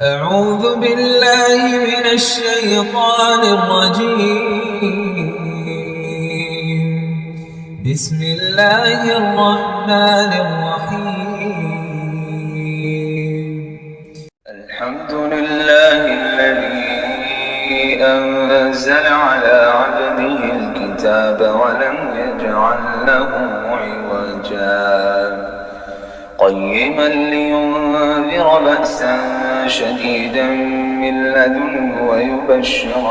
أعوذ بالله من الشيطان الرجيم. بسم الله الرحمن الرحيم. الحمد لله الذي أنزل على عبده الكتاب ولم يجعل له عوجا قيما لينذر بأسا شديدا من لدنه ويبشر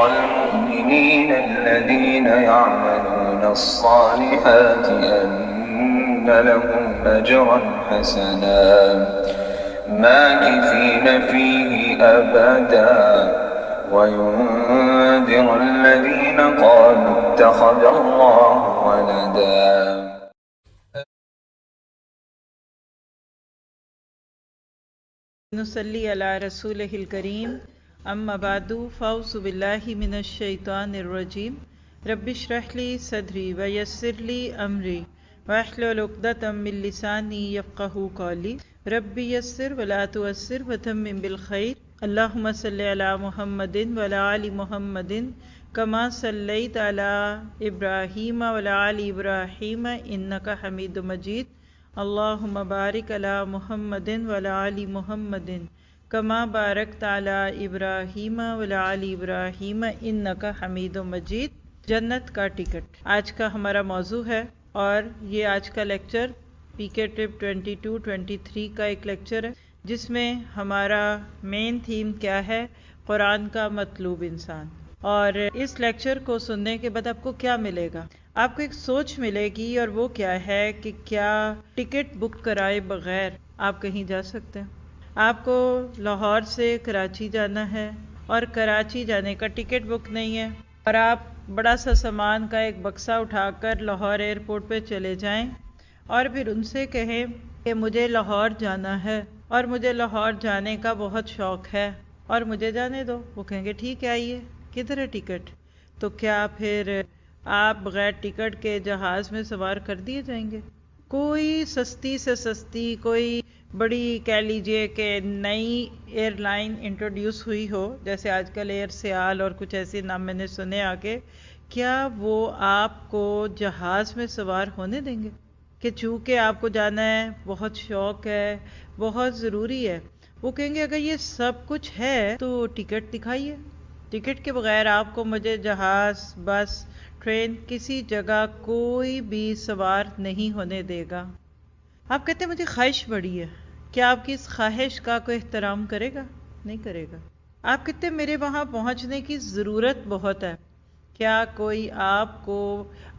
المؤمنين الذين يعملون الصالحات أن لهم أجرا حسنا ماكثين فيه أبدا وينذر الذين قالوا اتخذ الله ولدا. نصلی علی رسولہ الکریم اما بعد فاعوذ باللہ من الشیطان الرجیم رب اشرح لی صدری ویسر لی امری واحلل عقدۃ من لسانی یفقہوا قولی رب یسر ولا تعسر وتمم بالخیر اللہم صلی علی محمد وعلی آل محمد کما صلیت علی ابراہیم وعلی آل ابراہیم انک حمید مجید اللہم بارک علی محمد وعلی آل محمد کما بارکت علی ابراہیم وعلی آل ابراہیم انک حمید مجید. جنت کا ٹکٹ آج کا ہمارا موضوع ہے، اور یہ آج کا لیکچر پی کے ٹرپ 22-23 کا ایک لیکچر ہے جس میں ہمارا مین تھیم کیا ہے؟ قرآن کا مطلوب انسان. اور اس لیکچر کو سننے کے بعد آپ کو کیا ملے گا؟ آپ کو ایک سوچ ملے گی، اور وہ کیا ہے کہ کیا ٹکٹ بک کرائے بغیر آپ کہیں جا سکتے ہیں؟ آپ کو لاہور سے کراچی جانا ہے اور کراچی جانے کا ٹکٹ بک نہیں ہے، اور آپ بڑا سا سامان کا ایک بکسا اٹھا کر لاہور ایئرپورٹ پہ چلے جائیں اور پھر ان سے کہیں کہ مجھے لاہور جانا ہے اور مجھے لاہور جانے کا بہت شوق ہے اور مجھے جانے دو. وہ کہیں گے ٹھیک ہے آئیے. کدھر ہے ٹکٹ؟ تو کیا پھر آپ بغیر ٹکٹ کے جہاز میں سوار کر دیے جائیں گے؟ کوئی سستی سے سستی، کوئی بڑی کہہ لیجئے کہ نئی ایئر لائن انٹروڈیوس ہوئی ہو، جیسے آج کل ایئر سیال اور کچھ ایسے نام میں نے سنے آگے، کیا وہ آپ کو جہاز میں سوار ہونے دیں گے؟ کہ چونکہ آپ کو جانا ہے، بہت شوق ہے، بہت ضروری ہے. وہ کہیں گے اگر یہ سب کچھ ہے تو ٹکٹ دکھائیے. ٹکٹ کے بغیر آپ کو مجھے جہاز، بس، ٹرین، کسی جگہ کوئی بھی سوار نہیں ہونے دے گا. آپ کہتے ہیں مجھے خواہش بڑی ہے. کیا آپ کی اس خواہش کا کوئی احترام کرے گا؟ نہیں کرے گا. آپ کہتے ہیں میرے وہاں پہنچنے کی ضرورت بہت ہے. کیا کوئی آپ کو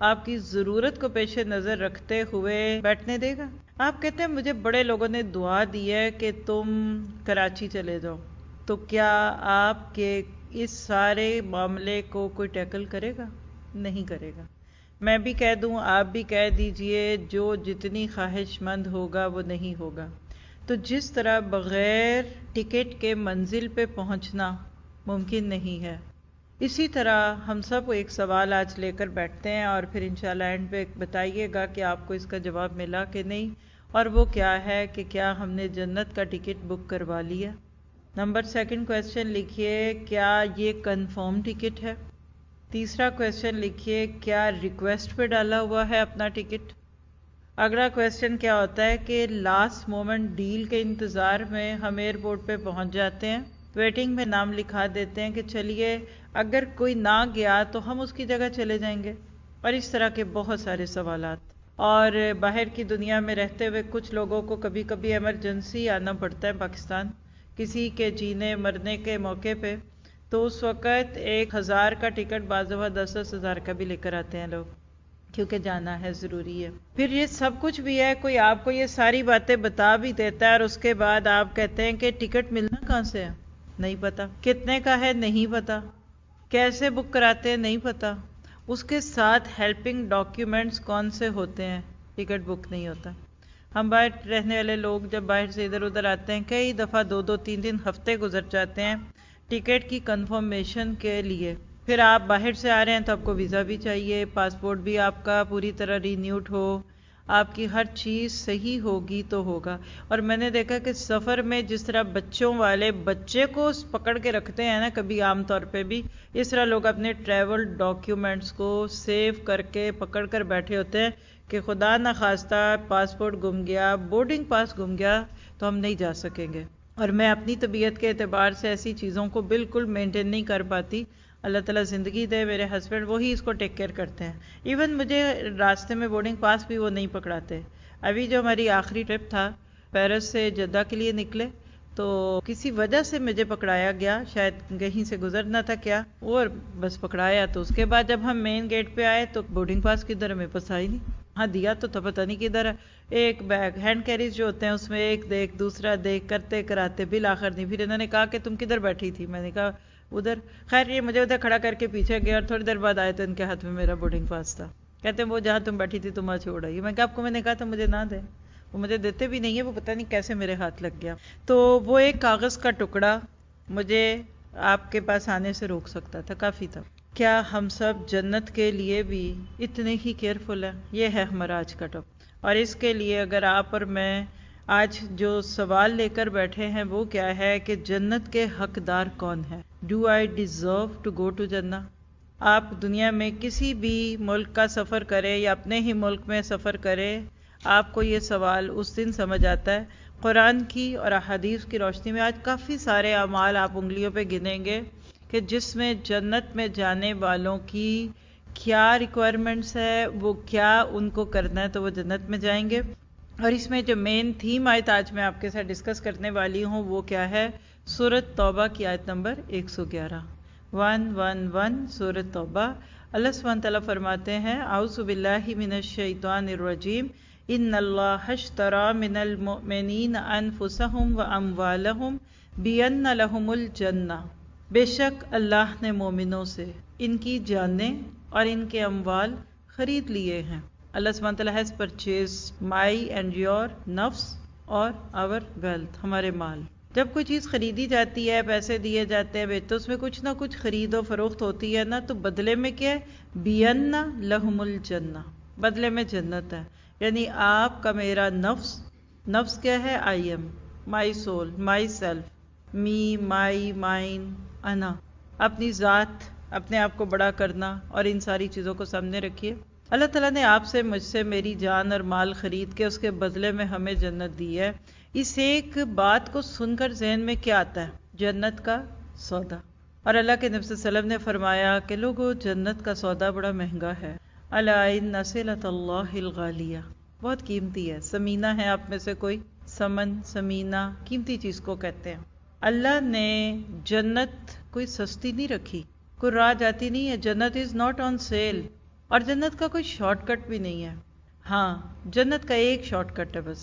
آپ کی ضرورت کو پیش نظر رکھتے ہوئے بیٹھنے دے گا؟ آپ کہتے ہیں مجھے بڑے لوگوں نے دعا دی ہے کہ تم کراچی چلے جاؤ. تو کیا آپ کے اس سارے معاملے کو کوئی ٹیکل کرے گا؟ نہیں کرے گا. میں بھی کہہ دوں، آپ بھی کہہ دیجئے، جو جتنی خواہش مند ہوگا وہ نہیں ہوگا. تو جس طرح بغیر ٹکٹ کے منزل پہ پہنچنا ممکن نہیں ہے، اسی طرح ہم سب کو ایک سوال آج لے کر بیٹھتے ہیں، اور پھر انشاءاللہ اینڈ پہ بتائیے گا کہ آپ کو اس کا جواب ملا کہ نہیں. اور وہ کیا ہے کہ کیا ہم نے جنت کا ٹکٹ بک کروا لیا؟ نمبر 2 کویسچن لکھیے، کیا یہ کنفرم ٹکٹ ہے؟ تیسرا کویسچن لکھیے، کیا ریکویسٹ پہ ڈالا ہوا ہے اپنا ٹکٹ؟ اگلا کویسچن کیا ہوتا ہے کہ لاسٹ مومنٹ ڈیل کے انتظار میں ہم ایئرپورٹ پہ پہنچ جاتے ہیں، ویٹنگ میں نام لکھا دیتے ہیں کہ چلیے اگر کوئی نہ گیا تو ہم اس کی جگہ چلے جائیں گے، اور اس طرح کے بہت سارے سوالات. اور باہر کی دنیا میں رہتے ہوئے کچھ لوگوں کو کبھی کبھی ایمرجنسی آنا پڑتا ہے پاکستان، کسی کے جینے مرنے کے موقع پہ، تو اس وقت 1000 کا ٹکٹ بعض دفعہ 10,000 کا بھی لے کر آتے ہیں لوگ، کیونکہ جانا ہے، ضروری ہے. پھر یہ سب کچھ بھی ہے، کوئی آپ کو یہ ساری باتیں بتا بھی دیتا ہے اور اس کے بعد آپ کہتے ہیں کہ ٹکٹ ملنا کہاں سے ہے؟ نہیں پتا. کتنے کا ہے؟ نہیں پتا. کیسے بک کراتے ہیں؟ نہیں پتا. اس کے ساتھ ہیلپنگ ڈاکیومنٹس کون سے ہوتے ہیں؟ ٹکٹ بک نہیں ہوتا. ہم باہر رہنے والے لوگ جب باہر سے ادھر ادھر آتے ہیں، کئی دفعہ 2-3 ہفتے گزر جاتے ہیں ٹکٹ کی کنفرمیشن کے لیے. پھر آپ باہر سے آ رہے ہیں تو آپ کو ویزا بھی چاہیے، پاسپورٹ بھی آپ کا پوری طرح رینیوڈ ہو، آپ کی ہر چیز صحیح ہوگی تو ہوگا. اور میں نے دیکھا کہ سفر میں جس طرح بچوں والے بچے کو پکڑ کے رکھتے ہیں نا کبھی عام طور پہ بھی، اس طرح لوگ اپنے ٹریول ڈاکیومنٹس کو سیو کر کے پکڑ کر بیٹھے ہوتے ہیں کہ خدا نخواستہ پاسپورٹ گم گیا، بورڈنگ پاس گم گیا تو ہم نہیں جا سکیں گے. اور میں اپنی طبیعت کے اعتبار سے ایسی چیزوں کو بالکل مینٹین نہیں کر پاتی. اللہ تعالیٰ زندگی دے، میرے ہسبینڈ وہی اس کو ٹیک کیئر کرتے ہیں. ایون مجھے راستے میں بورڈنگ پاس بھی وہ نہیں پکڑاتے. ابھی جو ہماری آخری ٹرپ تھا، پیرس سے جدہ کے لیے نکلے تو کسی وجہ سے مجھے پکڑایا گیا، شاید کہیں سے گزرنا تھا کیا، اور بس پکڑایا. تو اس کے بعد جب ہم مین گیٹ پہ آئے تو بورڈنگ پاس کدھر ہمیں پتہ ہی نہیں. ہاں دیا تو تھا، پتہ نہیں کدھر ہے. ایک بیگ ہینڈ کیریز جو ہوتے ہیں اس میں ایک دیکھ دوسرا دیکھ کرتے کراتے بالآخر نہیں. پھر انہوں نے کہا کہ تم کدھر بیٹھی تھی، میں نے کہا ادھر. خیر یہ مجھے ادھر کھڑا کر کے پیچھے گیا اور تھوڑی دیر بعد آئے تو ان کے ہاتھ میں میرا بورڈنگ پاس تھا. کہتے ہیں وہ جہاں تم بیٹھی تھی تم وہاں چھوڑ آئی. میں کہا آپ کو میں نے کہا تھا مجھے نہ دیں. وہ مجھے دیتے بھی نہیں ہے، وہ پتہ نہیں کیسے میرے ہاتھ لگ گیا. تو وہ ایک کاغذ کا ٹکڑا مجھے آپ کے پاس آنے سے روک سکتا تھا، کافی تھا. کیا ہم سب جنت کے لیے بھی اتنے ہی کیئرفل ہیں؟ یہ ہے ہمارا آج کا ٹاپک. اور اس کے لیے اگر آپ اور میں آج جو سوال لے کر بیٹھے ہیں وہ کیا ہے کہ جنت کے حقدار کون ہیں؟ Do I deserve to go to جنہ؟ آپ دنیا میں کسی بھی ملک کا سفر کریں یا اپنے ہی ملک میں سفر کریں، آپ کو یہ سوال اس دن سمجھ آتا ہے. قرآن کی اور احادیث کی روشنی میں آج کافی سارے اعمال آپ انگلیوں پہ گنیں گے کہ جس میں جنت میں جانے والوں کی کیا ریکوائرمنٹس ہے، وہ کیا ان کو کرنا ہے تو وہ جنت میں جائیں گے. اور اس میں جو مین تھیم آیت آج میں آپ کے ساتھ ڈسکس کرنے والی ہوں وہ کیا ہے؟ سورۃ توبہ کی آیت نمبر 111، 111 سورۃ توبہ. اللہ سبحانہ وتعالیٰ فرماتے ہیں اعوذ باللہ من الشیطان الرجیم ان اللہ اشتری من المؤمنین انفسهم واموالهم بان لهم الجنہ. بے شک اللہ نے مومنوں سے ان کی جانیں اور ان کے اموال خرید لیے ہیں. اللہ سبحانہ وتعالیٰ has purchased my and your نفس اور our wealth، ہمارے مال. جب کوئی چیز خریدی جاتی ہے، پیسے دیے جاتے ہیں تو اس میں کچھ نہ کچھ خرید و فروخت ہوتی ہے نا، تو بدلے میں کیا ہے؟ بِأَنَّ لَهُمُ الْجَنَّةُ، بدلے میں جنت ہے. یعنی آپ کا میرا نفس، نفس کیا ہے؟ I am, my civil, my self, me, my, mine, انا، اپنی ذات، اپنے آپ کو بڑا کرنا اور ان ساری چیزوں کو سامنے رکھیے. اللہ تعالیٰ نے آپ سے مجھ سے میری جان اور مال خرید کے اس کے بدلے میں ہمیں جنت دی ہے. اس ایک بات کو سن کر ذہن میں کیا آتا ہے؟ جنت کا سودا. اور اللہ کے نبی صلی اللہ علیہ وسلم نے فرمایا کہ لوگو جنت کا سودا بڑا مہنگا ہے. الا ان صلۃ اللہ الغالیہ، بہت قیمتی ہے. سمینہ ہے آپ میں سے کوئی؟ سمن، سمینہ قیمتی چیز کو کہتے ہیں. اللہ نے جنت کوئی سستی نہیں رکھی، کوئی راہ جاتی نہیں ہے. جنت از ناٹ آن سیل. اور جنت کا کوئی شارٹ کٹ بھی نہیں ہے. ہاں جنت کا ایک شارٹ کٹ ہے بس،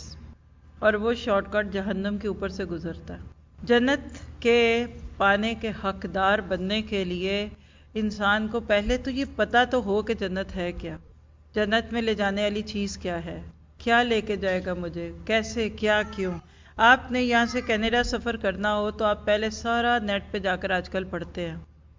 اور وہ شارٹ کٹ جہنم کے اوپر سے گزرتا ہے. جنت کے پانے کے حقدار بننے کے لیے انسان کو پہلے تو یہ پتہ تو ہو کہ جنت ہے کیا، جنت میں لے جانے والی چیز کیا ہے، کیا لے کے جائے گا مجھے، کیسے، کیا، کیوں. آپ نے یہاں سے کینیڈا سفر کرنا ہو تو آپ پہلے سارا نیٹ پہ جا کر آج کل پڑھتے ہیں،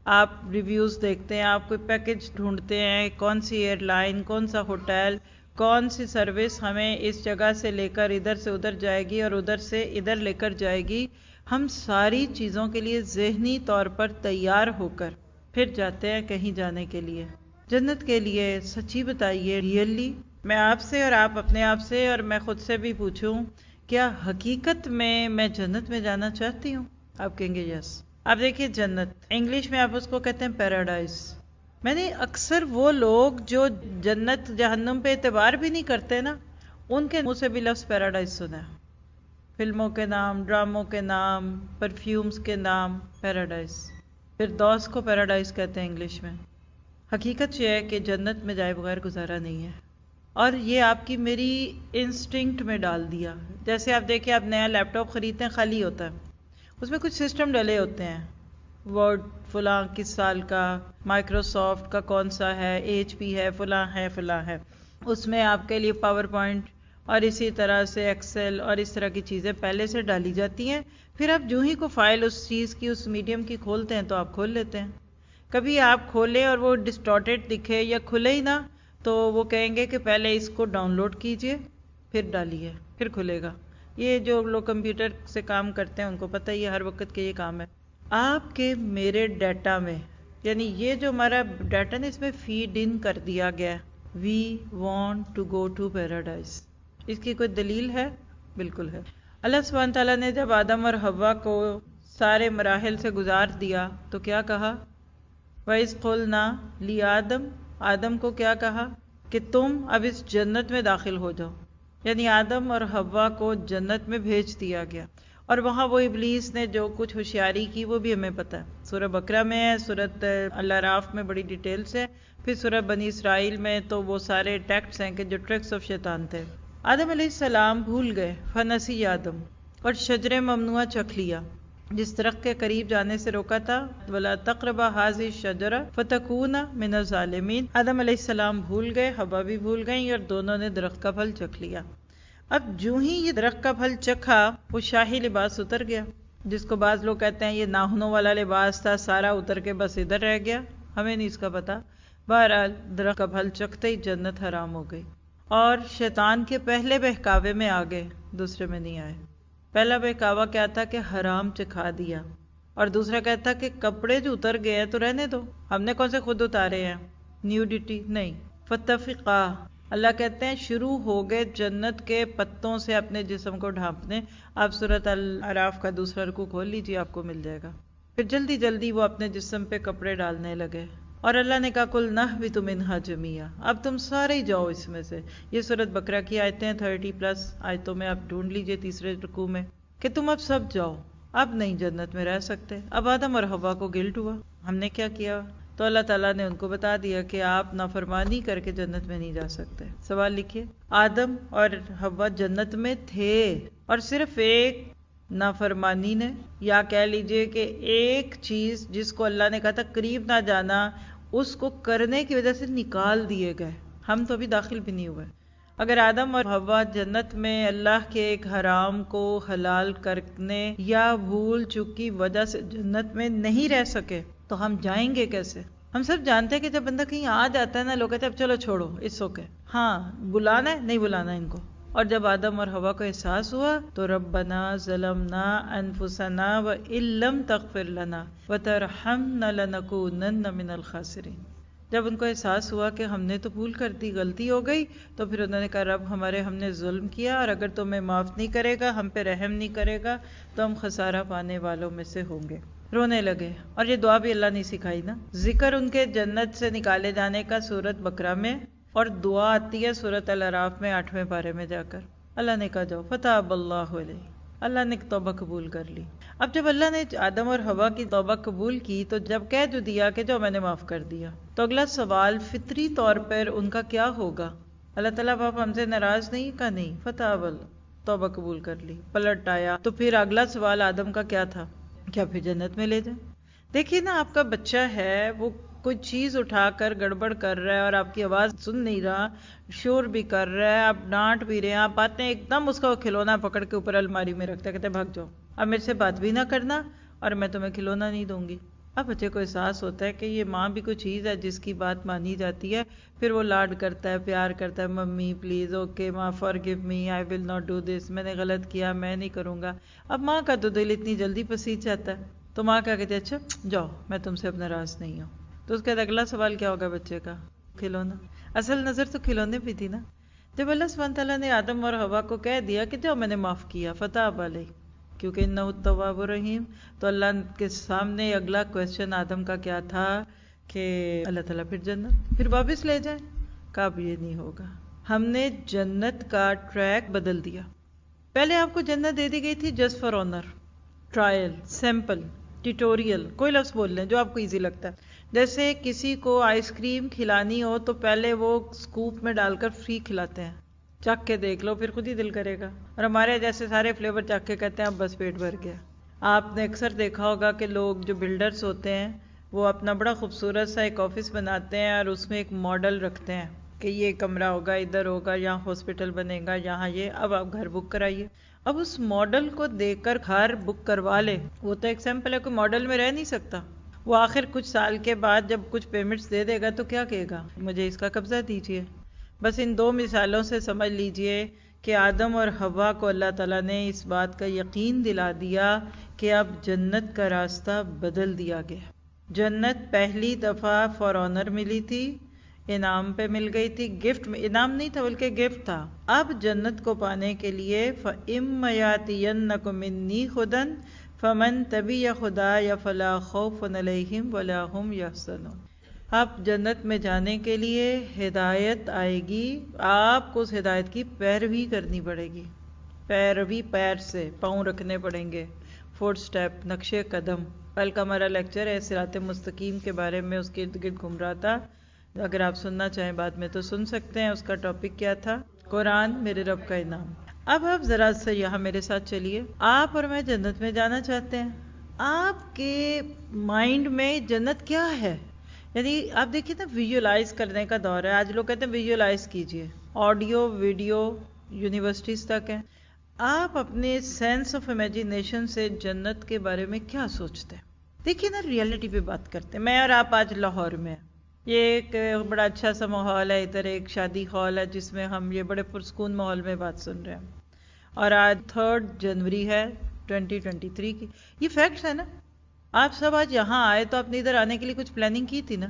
آپ ریویوز دیکھتے ہیں، آپ کوئی پیکج ڈھونڈتے ہیں، کون سی ایئر لائن، کون سا ہوٹل، کون سی سروس ہمیں اس جگہ سے لے کر ادھر سے ادھر جائے گی اور ادھر سے ادھر لے کر جائے گی. ہم ساری چیزوں کے لیے ذہنی طور پر تیار ہو کر پھر جاتے ہیں کہیں جانے کے لیے. جنت کے لیے سچی بتائیے، ریئلی میں آپ سے اور آپ اپنے آپ سے اور میں خود سے بھی پوچھوں، کیا حقیقت میں جنت میں جانا چاہتی ہوں؟ آپ کہیں گے یس. آپ دیکھیے جنت انگلش میں آپ اس کو کہتے ہیں پیراڈائز. میں نے اکثر وہ لوگ جو جنت جہنم پہ اعتبار بھی نہیں کرتے نا، ان کے منہ سے بھی لفظ پیراڈائز سنا ہے. فلموں کے نام، ڈراموں کے نام، پرفیومز کے نام، پیراڈائز. فردوس کو پیراڈائز کہتے ہیں انگلش میں. حقیقت یہ ہے کہ جنت میں جائے بغیر گزارا نہیں ہے. اور یہ آپ کی میری انسٹنکٹ میں ڈال دیا. جیسے آپ دیکھیں، آپ نیا لیپ ٹاپ خریدتے ہیں، خالی ہوتا ہے، اس میں کچھ سسٹم ڈلے ہوتے ہیں، ورڈ فلاں کس سال کا، مائکروسافٹ کا کون سا ہے، ایچ پی ہے، فلاں ہے، فلاں ہے. اس میں آپ کے لیے پاور پوائنٹ اور اسی طرح سے ایکسل اور اس طرح کی چیزیں پہلے سے ڈالی جاتی ہیں. پھر آپ جو ہی کو فائل اس چیز کی، اس میڈیم کی کھولتے ہیں تو آپ کھول لیتے ہیں. کبھی آپ کھولیں اور وہ ڈسٹارٹیڈ دکھے یا کھلے ہی نہ تو وہ کہیں گے کہ پہلے اس کو ڈاؤن لوڈ کیجئے پھر ڈالیے پھر کھلے گا. یہ جو لوگ کمپیوٹر سے کام کرتے ہیں ان کو پتہ ہی ہے ہر وقت کے یہ کام ہے. آپ کے میرے ڈیٹا میں یعنی یہ جو ہمارا ڈیٹا نا اس میں فیڈ ان کر دیا گیا ہے we want to go to paradise. اس کی کوئی دلیل ہے؟ بالکل ہے. اللہ سبحانہ تعالیٰ نے جب آدم اور حوا کو سارے مراحل سے گزار دیا تو کیا کہا؟ وَإِذْ قُلْنَا لِآدَمَ، آدم کو کیا کہا کہ تم اب اس جنت میں داخل ہو جاؤ. یعنی آدم اور حوا کو جنت میں بھیج دیا گیا. اور وہاں وہ ابلیس نے جو کچھ ہوشیاری کی وہ بھی ہمیں پتہ ہے. سورہ بقرہ میں ہے، سورۃ الاعراف میں بڑی ڈیٹیل سے، پھر سورہ بنی اسرائیل میں تو وہ سارے ٹیکٹس ہیں کہ جو ٹرکس آف شیطان تھے. آدم علیہ السلام بھول گئے، فنسی آدم، اور شجر ممنوعہ چکھ لیا جس درخت کے قریب جانے سے روکا تھا. وَلَا تَقْرَبَا هَٰذِهِ الشَّجَرَةَ فَتَكُونَا مِنَ الظَّالِمِينَ. آدم علیہ السلام بھول گئے، حوا بھی بھول گئیں اور دونوں نے درخت کا پھل چکھ لیا. اب جو ہی یہ درخت کا پھل چکھا وہ شاہی لباس اتر گیا، جس کو بعض لوگ کہتے ہیں یہ ناخنوں والا لباس تھا، سارا اتر کے بس ادھر رہ گیا، ہمیں نہیں اس کا پتہ. بہرحال درخت کا پھل چکھتے ہی جنت حرام ہو گئی. اور شیطان کے پہلے بہکاوے میں آ گئے، دوسرے میں نہیں آئے. پہلا بہکاوا کیا تھا کہ حرام چکھا دیا، اور دوسرا کہتا کہ کپڑے جو اتر گئے ہیں تو رہنے دو، ہم نے کون سے خود اتارے ہیں، نیوڈیٹی نہیں. فتفقا، اللہ کہتے ہیں شروع ہو گئے جنت کے پتوں سے اپنے جسم کو ڈھانپنے. آپ سورۃ الاعراف کا دوسرا رکوع کھول لیجیے، آپ کو مل جائے گا. پھر جلدی جلدی وہ اپنے جسم پہ کپڑے ڈالنے لگے، اور اللہ نے کہا کل نہبط منہا جمیعا، اب تم سارے ہی جاؤ اس میں سے. یہ سورۃ بقرہ کی آیتیں 30+ آیتوں میں آپ ڈھونڈ لیجئے تیسرے رکوع میں کہ تم اب سب جاؤ، اب نہیں جنت میں رہ سکتے. اب آدم اور حوا کو گلٹ ہوا، ہم نے کیا کیا؟ تو اللہ تعالیٰ نے ان کو بتا دیا کہ آپ نافرمانی کر کے جنت میں نہیں جا سکتے. سوال لکھیے، آدم اور حوا جنت میں تھے اور صرف ایک نافرمانی نے، یا کہہ لیجئے کہ ایک چیز جس کو اللہ نے کہا تھا قریب نہ جانا، اس کو کرنے کی وجہ سے نکال دیے گئے. ہم تو ابھی داخل بھی نہیں ہوئے. اگر آدم اور حوا جنت میں اللہ کے ایک حرام کو حلال کرنے یا بھول چوک کی وجہ سے جنت میں نہیں رہ سکے تو ہم جائیں گے کیسے؟ ہم سب جانتے ہیں کہ جب بندہ کہیں آ جاتا ہے نا، لوگ کہتے ہیں اب چلو چھوڑو، اس اوکے، ہاں بلانا ہے نہیں بلانا ان کو. اور جب آدم اور حوا کو احساس ہوا تو ربنا ظلمنا انفسنا وان لم تغفر لنا وترحمنا لنکونن من الخاسرین. جب ان کو احساس ہوا کہ ہم نے تو بھول کر دی، غلطی ہو گئی، تو پھر انہوں نے کہا رب ہمارے، ہم نے ظلم کیا، اور اگر تمہیں معاف نہیں کرے گا، ہم پہ رحم نہیں کرے گا تو ہم خسارہ پانے والوں میں سے ہوں گے. رونے لگے. اور یہ دعا بھی اللہ نے سکھائی نا. ذکر ان کے جنت سے نکالے جانے کا سورۃ بقرہ میں، اور دعا آتی ہے سورۃ الاعراف میں 8ویں پارے میں جا کر. اللہ نے کہا جاؤ فتاب اللہ علیہ، اللہ نے توبہ قبول کر لی. اب جب اللہ نے آدم اور حوا کی توبہ قبول کی تو جب کہہ جو دیا کہ جو میں نے معاف کر دیا، تو اگلا سوال فطری طور پر ان کا کیا ہوگا؟ اللہ تعالیٰ آپ ہم سے ناراض نہیں؟ کا نہیں، فتاب اللہ، توبہ قبول کر لی، پلٹ آیا. تو پھر اگلا سوال آدم کا کیا تھا؟ کیا پھر جنت میں لے جائیں؟ دیکھیے نا، آپ کا بچہ ہے، وہ کوئی چیز اٹھا کر گڑبڑ کر رہا ہے اور آپ کی آواز سن نہیں رہا، شور بھی کر رہا ہے، آپ ڈانٹ بھی رہے ہیں، آپ آتے ہیں ایک دم اس کا کھلونا پکڑ کے اوپر الماری میں رکھتا ہے، کہتے ہیں بھاگ جاؤ، اب میرے سے بات بھی نہ کرنا اور میں تمہیں کھلونا نہیں دوں گی. اب بچے کو احساس ہوتا ہے کہ یہ ماں بھی کوئی چیز ہے جس کی بات مانی جاتی ہے، پھر وہ لاڈ کرتا ہے، پیار کرتا ہے، ممی پلیز اوکے ماں forgive me, I will not do this, میں نے غلط کیا، میں نہیں کروں گا. اب ماں کا تو دل اتنی جلدی پسیج جاتا ہے، تو ماں کیا کہتی ہے اچھا جاؤ میں تم سے اب ناراض نہیں ہوں. تو اس کے بعد اگلا سوال کیا ہوگا بچے کا؟ کھلونا. اصل نظر تو کھلونے پہ تھی نا. جب اللہ سبحانہ تعالیٰ نے آدم اور حوا کو کہہ دیا کہ جاؤ میں نے معاف کیا، فتاب علیہ، کیونکہ انہ التواب الرحیم، تو اللہ کے سامنے اگلا کویسچن آدم کا کیا تھا کہ اللہ تعالیٰ پھر جنت پھر واپس لے جائیں. کب یہ نہیں ہوگا. ہم نے جنت کا ٹریک بدل دیا. پہلے آپ کو جنت دے دی گئی تھی just for owner, trial, sample, tutorial, کوئی لفظ بول لیں جو آپ کو ایزی لگتا ہے. جیسے کسی کو آئس کریم کھلانی ہو تو پہلے وہ سکوپ میں ڈال کر فری کھلاتے ہیں، چکھ کے دیکھ لو پھر خود ہی دل کرے گا. اور ہمارے جیسے سارے فلیور چکھ کے کہتے ہیں اب بس پیٹ بھر گیا. آپ نے اکثر دیکھا ہوگا کہ لوگ جو بلڈرز ہوتے ہیں وہ اپنا بڑا خوبصورت سا ایک آفس بناتے ہیں اور اس میں ایک ماڈل رکھتے ہیں کہ یہ کمرہ ہوگا، ادھر ہوگا، یہاں ہاسپٹل بنے گا، یہاں یہ، اب آپ گھر بک کرائیے. اب اس ماڈل کو دیکھ کر گھر بک کروا لے، وہ تو ایک سیمپل ہے، کوئی ماڈل میں رہ نہیں سکتا. وہ آخر کچھ سال کے بعد جب کچھ پیمنٹس دے دے گا تو کیا کہے گا؟ مجھے اس کا قبضہ دیجیے۔ بس ان دو مثالوں سے سمجھ لیجئے کہ آدم اور حوا کو اللہ تعالیٰ نے اس بات کا یقین دلا دیا کہ اب جنت کا راستہ بدل دیا گیا۔ جنت پہلی دفعہ فار آنر ملی تھی، انعام پہ مل گئی تھی، گفٹ میں، انعام نہیں تھا بلکہ گفٹ تھا۔ اب جنت کو پانے کے لیے فَإِمَّ يَأْتِيَنَّكُم مِّنِّي هُدًى فَمَن تَبِعَ هُدَايَ فَلَا خَوْفٌ عَلَيْهِمْ وَلَا هُمْ يَحْزَنُونَ۔ اب جنت میں جانے کے لیے ہدایت آئے گی، آپ کو اس ہدایت کی پیروی کرنی پڑے گی، پیروی پیر سے، پاؤں رکھنے پڑیں گے، فوٹ سٹیپ، نقش قدم۔ کل کا ہمارا لیکچر ہے صراط مستقیم کے بارے میں، اس کے ارد گرد گھوم رہا تھا، اگر آپ سننا چاہیں بعد میں تو سن سکتے ہیں۔ اس کا ٹاپک کیا تھا؟ قرآن میرے رب کا انعام۔ اب آپ ذرا سے یہاں میرے ساتھ چلیے، آپ اور میں جنت میں جانا چاہتے ہیں، آپ کے مائنڈ میں جنت کیا ہے؟ یعنی آپ دیکھیے نا، ویژولائز کرنے کا دور ہے، آج لوگ کہتے ہیں ویژولائز کیجئے، آڈیو ویڈیو یونیورسٹیز تک ہیں۔ آپ اپنے سینس آف امیجینیشن سے جنت کے بارے میں کیا سوچتے ہیں؟ دیکھیے نا، ریئلٹی پہ بات کرتے ہیں۔ میں اور آپ آج لاہور میں ہیں، یہ ایک بڑا اچھا سا ماحول ہے، ادھر ایک شادی ہال ہے جس میں ہم یہ بڑے پرسکون ماحول میں بات سن رہے ہیں، اور آج 3 جنوری ہے 2023 کی۔ یہ فیکٹس ہے نا، آپ سب آج یہاں آئے تو آپ نے ادھر آنے کے لیے کچھ پلاننگ کی تھی نا،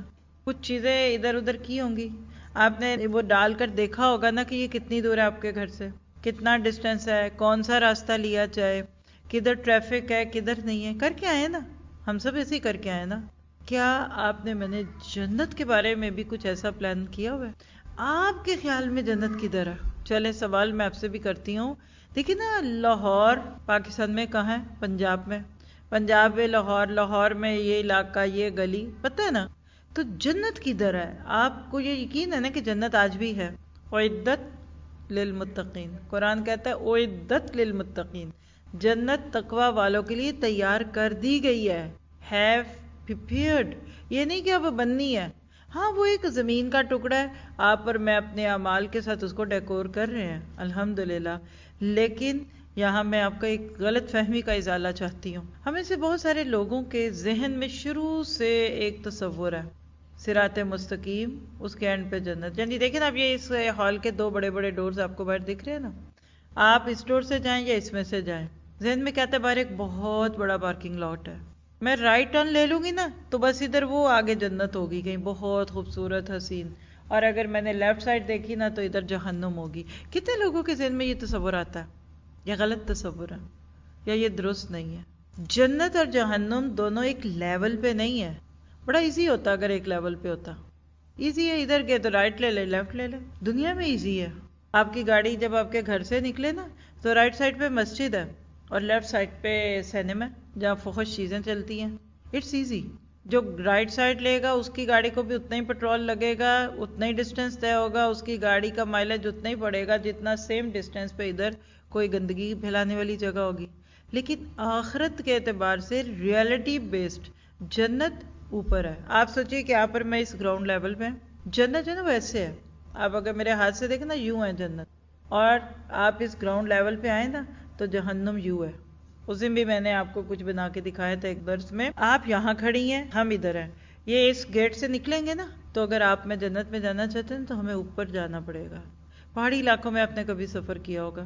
کچھ چیزیں ادھر ادھر کی ہوں گی، آپ نے وہ ڈال کر دیکھا ہوگا نا کہ یہ کتنی دور ہے آپ کے گھر سے، کتنا ڈسٹینس ہے، کون سا راستہ لیا جائے، کدھر ٹریفک ہے کدھر نہیں ہے، کر کے آئے نا، ہم سب ایسے ہی کر کے آئے نا۔ کیا آپ نے، میں نے جنت کے بارے میں بھی کچھ ایسا پلان کیا ہوا ہے؟ آپ کے خیال میں جنت کدھر ہے؟ چلے سوال میں آپ سے بھی کرتی ہوں۔ دیکھیں نا، لاہور پاکستان میں کہاں ہے؟ پنجاب میں، پنجاب میں لاہور، لاہور میں یہ علاقہ، یہ گلی، پتہ ہے نا؟ تو جنت کدھر ہے؟ آپ کو یہ یقین ہے نا کہ جنت آج بھی ہے؟ اعدت للمتقین، قرآن کہتا ہے اعدت للمتقین، جنت تقوی والوں کے لیے تیار کر دی گئی ہے، ہیو prepared۔ یہ نہیں کہ اب بننی ہے، ہاں وہ ایک زمین کا ٹکڑا ہے، آپ اور میں اپنے اعمال کے ساتھ اس کو ڈیکور کر رہے ہیں الحمدللہ، لیکن یہاں میں آپ کا ایک غلط فہمی کا ازالہ چاہتی ہوں۔ ہمیں سے بہت سارے لوگوں کے ذہن میں شروع سے ایک تصور ہے، صراط مستقیم، اس کے اینڈ پہ جنت۔ یعنی دیکھیں نا، اب یہ اس ہال کے 2 بڑے بڑے ڈورز آپ کو باہر دکھ رہے ہیں نا، آپ اس ڈور سے جائیں یا اس میں سے جائیں، ذہن میں کہتا ہے باہر ایک بہت بڑا پارکنگ لاٹ ہے، میں رائٹ ٹرن لے لوں گی نا تو بس ادھر وہ آگے جنت ہوگی کہیں بہت خوبصورت حسین، اور اگر میں نے لیفٹ سائڈ دیکھی نا تو ادھر جہنم ہوگی۔ کتنے لوگوں کے ذہن میں یہ تصور آتا ہے؟ یہ غلط تصور ہے یا یہ درست نہیں ہے؟ جنت اور جہنم دونوں ایک لیول پہ نہیں ہے، بڑا ایزی ہوتا اگر ایک لیول پہ ہوتا، ایزی ہے، ادھر گئے تو رائٹ لے لے لیفٹ لے لے، دنیا میں ایزی ہے۔ آپ کی گاڑی جب آپ کے گھر سے نکلے نا تو رائٹ سائڈ پہ مسجد ہے اور لیفٹ سائڈ پہ سینما ہے جہاں فحش چیزیں چلتی ہیں، اٹس ایزی۔ جو رائٹ سائڈ لے گا اس کی گاڑی کو بھی اتنا ہی پیٹرول لگے گا، اتنا ہی ڈسٹینس طے ہوگا، اس کی گاڑی کا مائلیج اتنا ہی پڑے گا جتنا سیم ڈسٹینس پہ ادھر کوئی گندگی پھیلانے والی جگہ ہوگی۔ لیکن آخرت کے اعتبار سے ریئلٹی بیسڈ جنت اوپر ہے۔ آپ سوچئے کہ آپ اور میں اس گراؤنڈ لیول پہ ہیں، جنت جو ہے نا ویسے ہے، آپ اگر میرے ہاتھ سے دیکھیں نا یوں ہے جنت، اور آپ اس گراؤنڈ لیول پہ آئیں نا تو جہنم یوں ہے۔ اس دن بھی میں نے آپ کو کچھ بنا کے دکھایا تھا ایک درس میں، آپ یہاں کھڑی ہیں، ہم ادھر ہیں، یہ اس گیٹ سے نکلیں گے نا تو اگر آپ میں جنت میں جانا چاہتے ہیں تو ہمیں اوپر جانا پڑے گا۔ پہاڑی علاقوں میں آپ نے کبھی سفر کیا ہوگا،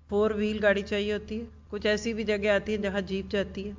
4 وہیل گاڑی چاہیے ہوتی ہے، کچھ ایسی بھی جگہ آتی ہے جہاں جیپ جاتی ہے،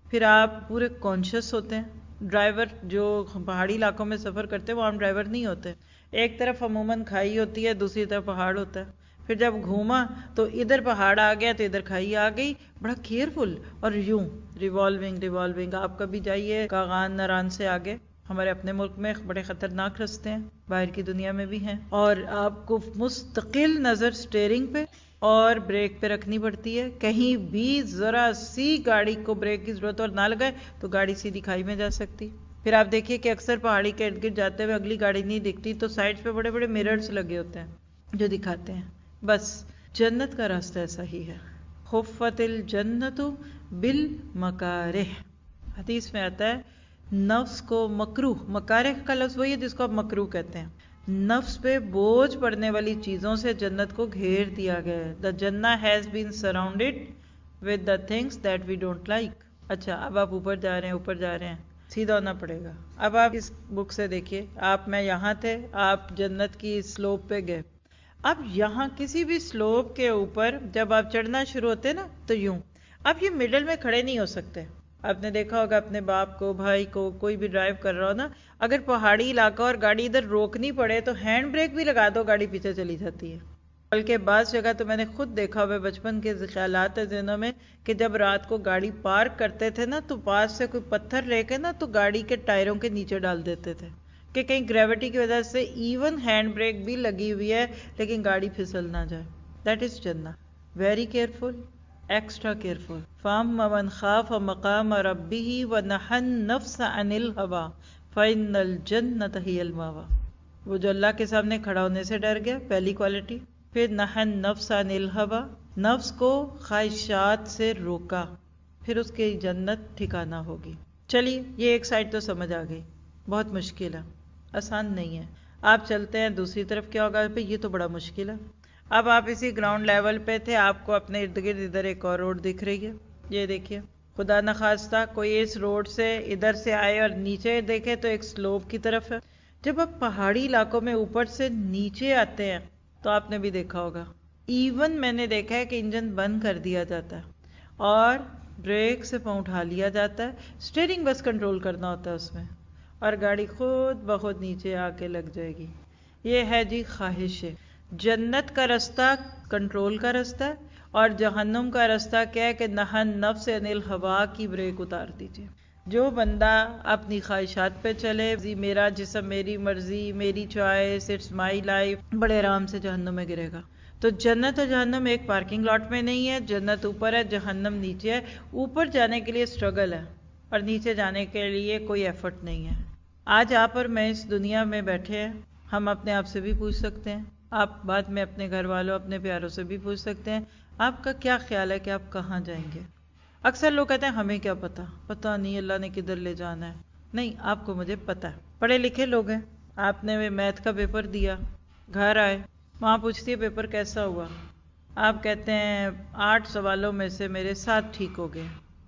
پھر آپ پورے کانشیس ہوتے ہیں۔ ڈرائیور جو پہاڑی علاقوں میں سفر کرتے ہیں وہ عام ڈرائیور نہیں ہوتے، ایک طرف عموماً کھائی ہوتی ہے، دوسری طرف پہاڑ ہوتا ہے، پھر جب گھوما تو ادھر پہاڑ آ گیا تو ادھر کھائی آ گئی، بڑا کیئرفل، اور یوں ریوالونگ۔ آپ کبھی جائیے کاغان ناران سے آگے، ہمارے اپنے ملک میں بڑے خطرناک رستے ہیں، باہر کی دنیا میں بھی ہیں، اور آپ کو مستقل نظر سٹیئرنگ پہ اور بریک پہ رکھنی پڑتی ہے، کہیں بھی ذرا سی گاڑی کو بریک کی ضرورت اور نہ لگائے تو گاڑی سیدھی کھائی میں جا سکتی۔ پھر آپ دیکھیے کہ اکثر پہاڑی کے ارد گرد جاتے ہوئے اگلی گاڑی نہیں دکھتی تو سائڈ پہ بڑے بڑے مررز لگے ہوتے ہیں جو دکھاتے ہیں۔ بس جنت کا راستہ ایسا ہی ہے، خفت الجنت بالمکارہ، حدیث میں آتا ہے نفس کو مکروہ، مکارہ کا لفظ وہی ہے جس کو آپ مکروہ کہتے ہیں، نفس پہ بوجھ پڑنے والی چیزوں سے جنت کو گھیر دیا گیا ہے۔ The Jannah has been surrounded with the things that we don't like۔ اچھا اب آپ اوپر جا رہے ہیں، سیدھا ہونا پڑے گا۔ اب آپ اس بک سے دیکھیے، آپ میں یہاں تھے، آپ جنت کی سلوپ پہ گئے، اب یہاں کسی بھی سلوپ کے اوپر جب آپ چڑھنا شروع ہوتے نا تو یوں، اب یہ مڈل میں کھڑے نہیں ہو سکتے۔ آپ نے دیکھا ہوگا اپنے باپ کو، بھائی کو، کوئی بھی ڈرائیو کر رہا ہو نا، اگر پہاڑی علاقہ اور گاڑی ادھر روکنی پڑے تو ہینڈ بریک بھی لگا دو، گاڑی پیچھے چلی جاتی ہے۔ بلکہ بعض جگہ تو میں نے خود دیکھا ہوئے، بچپن کے خیالات ہے ذہنوں میں، کہ جب رات کو گاڑی پارک کرتے تھے نا تو پاس سے کوئی پتھر لے کے نا تو گاڑی کے ٹائروں کے نیچے ڈال دیتے تھے کہ کہیں گریوٹی کی وجہ سے ایون ہینڈ بریک بھی لگی ہوئی ہے لیکن گاڑی پھسل نہ جائے۔ دیٹ از جنت، ویری کیئرفل، ایکسٹرا کیئرفل۔ فَأَمَّا مَنْ خَافَ مَقَامَ رَبِّهِ وَنَهَى النَّفْسَ عَنِ الْهَوَىٰ فَإِنَّ الْجَنَّةَ هِيَ الْمَأْوَىٰ، وہ جو اللہ کے سامنے کھڑا ہونے سے ڈر گیا، پہلی کوالٹی۔ پھر نہى النفس عن الهوى، نفس کو خواہشات سے روکا، پھر اس کی جنت ٹھکانہ ہوگی۔ چلیے یہ ایک سائڈ تو سمجھ آ گئی، بہت مشکل ہے، آسان نہیں ہے۔ آپ چلتے ہیں دوسری طرف، کیا ہوگا پہ یہ تو بڑا مشکل ہے۔ اب آپ اسی گراؤنڈ لیول پہ تھے، آپ کو اپنے ارد گرد ادھر ایک اور روڈ دکھ رہی ہے، یہ دیکھیے، خدا نخواستہ کوئی اس روڈ سے ادھر سے آئے اور نیچے دیکھے تو ایک سلوپ کی طرف ہے۔ جب آپ پہاڑی علاقوں میں اوپر سے نیچے آتے ہیں تو آپ نے بھی دیکھا ہوگا، ایون میں نے دیکھا ہے کہ انجن بند کر دیا جاتا ہے اور بریک سے پاؤں اٹھا لیا جاتا ہے، سٹیئرنگ بس کنٹرول کرنا ہوتا ہے اس میں، اور گاڑی خود بخود نیچے آ کے لگ جائے گی۔ یہ ہے جی خواہش ہے۔ جنت کا رستہ کنٹرول کا رستہ ہے اور جہنم کا رستہ کیا ہے کہ نہى النفس عن الهوىٰ کی بریک اتار دیجیے۔ جو بندہ اپنی خواہشات پہ چلے، میرا جسم میری مرضی، میری چوائس، اٹس مائی لائف، بڑے آرام سے جہنم میں گرے گا۔ تو جنت اور جہنم ایک پارکنگ لاٹ میں نہیں ہے، جنت اوپر ہے، جہنم نیچے ہے۔ اوپر جانے کے لیے سٹرگل ہے اور نیچے جانے کے لیے کوئی ایفرٹ نہیں ہے۔ آج آپ اور میں اس دنیا میں بیٹھے ہیں، ہم اپنے آپ سے بھی پوچھ سکتے ہیں، آپ بعد میں اپنے گھر والوں، اپنے پیاروں سے بھی پوچھ سکتے ہیں، آپ کا کیا خیال ہے کہ آپ کہاں جائیں گے؟ اکثر لوگ کہتے ہیں ہمیں کیا پتہ نہیں اللہ نے کدھر لے جانا ہے۔ نہیں، آپ کو مجھے پتہ ہے، پڑھے لکھے لوگ ہیں، آپ نے میتھ کا پیپر دیا، گھر آئے، وہاں پوچھتی ہے پیپر کیسا ہوا، آپ کہتے ہیں 8 سوالوں میں سے میرے 7 ٹھیک ہو گئے،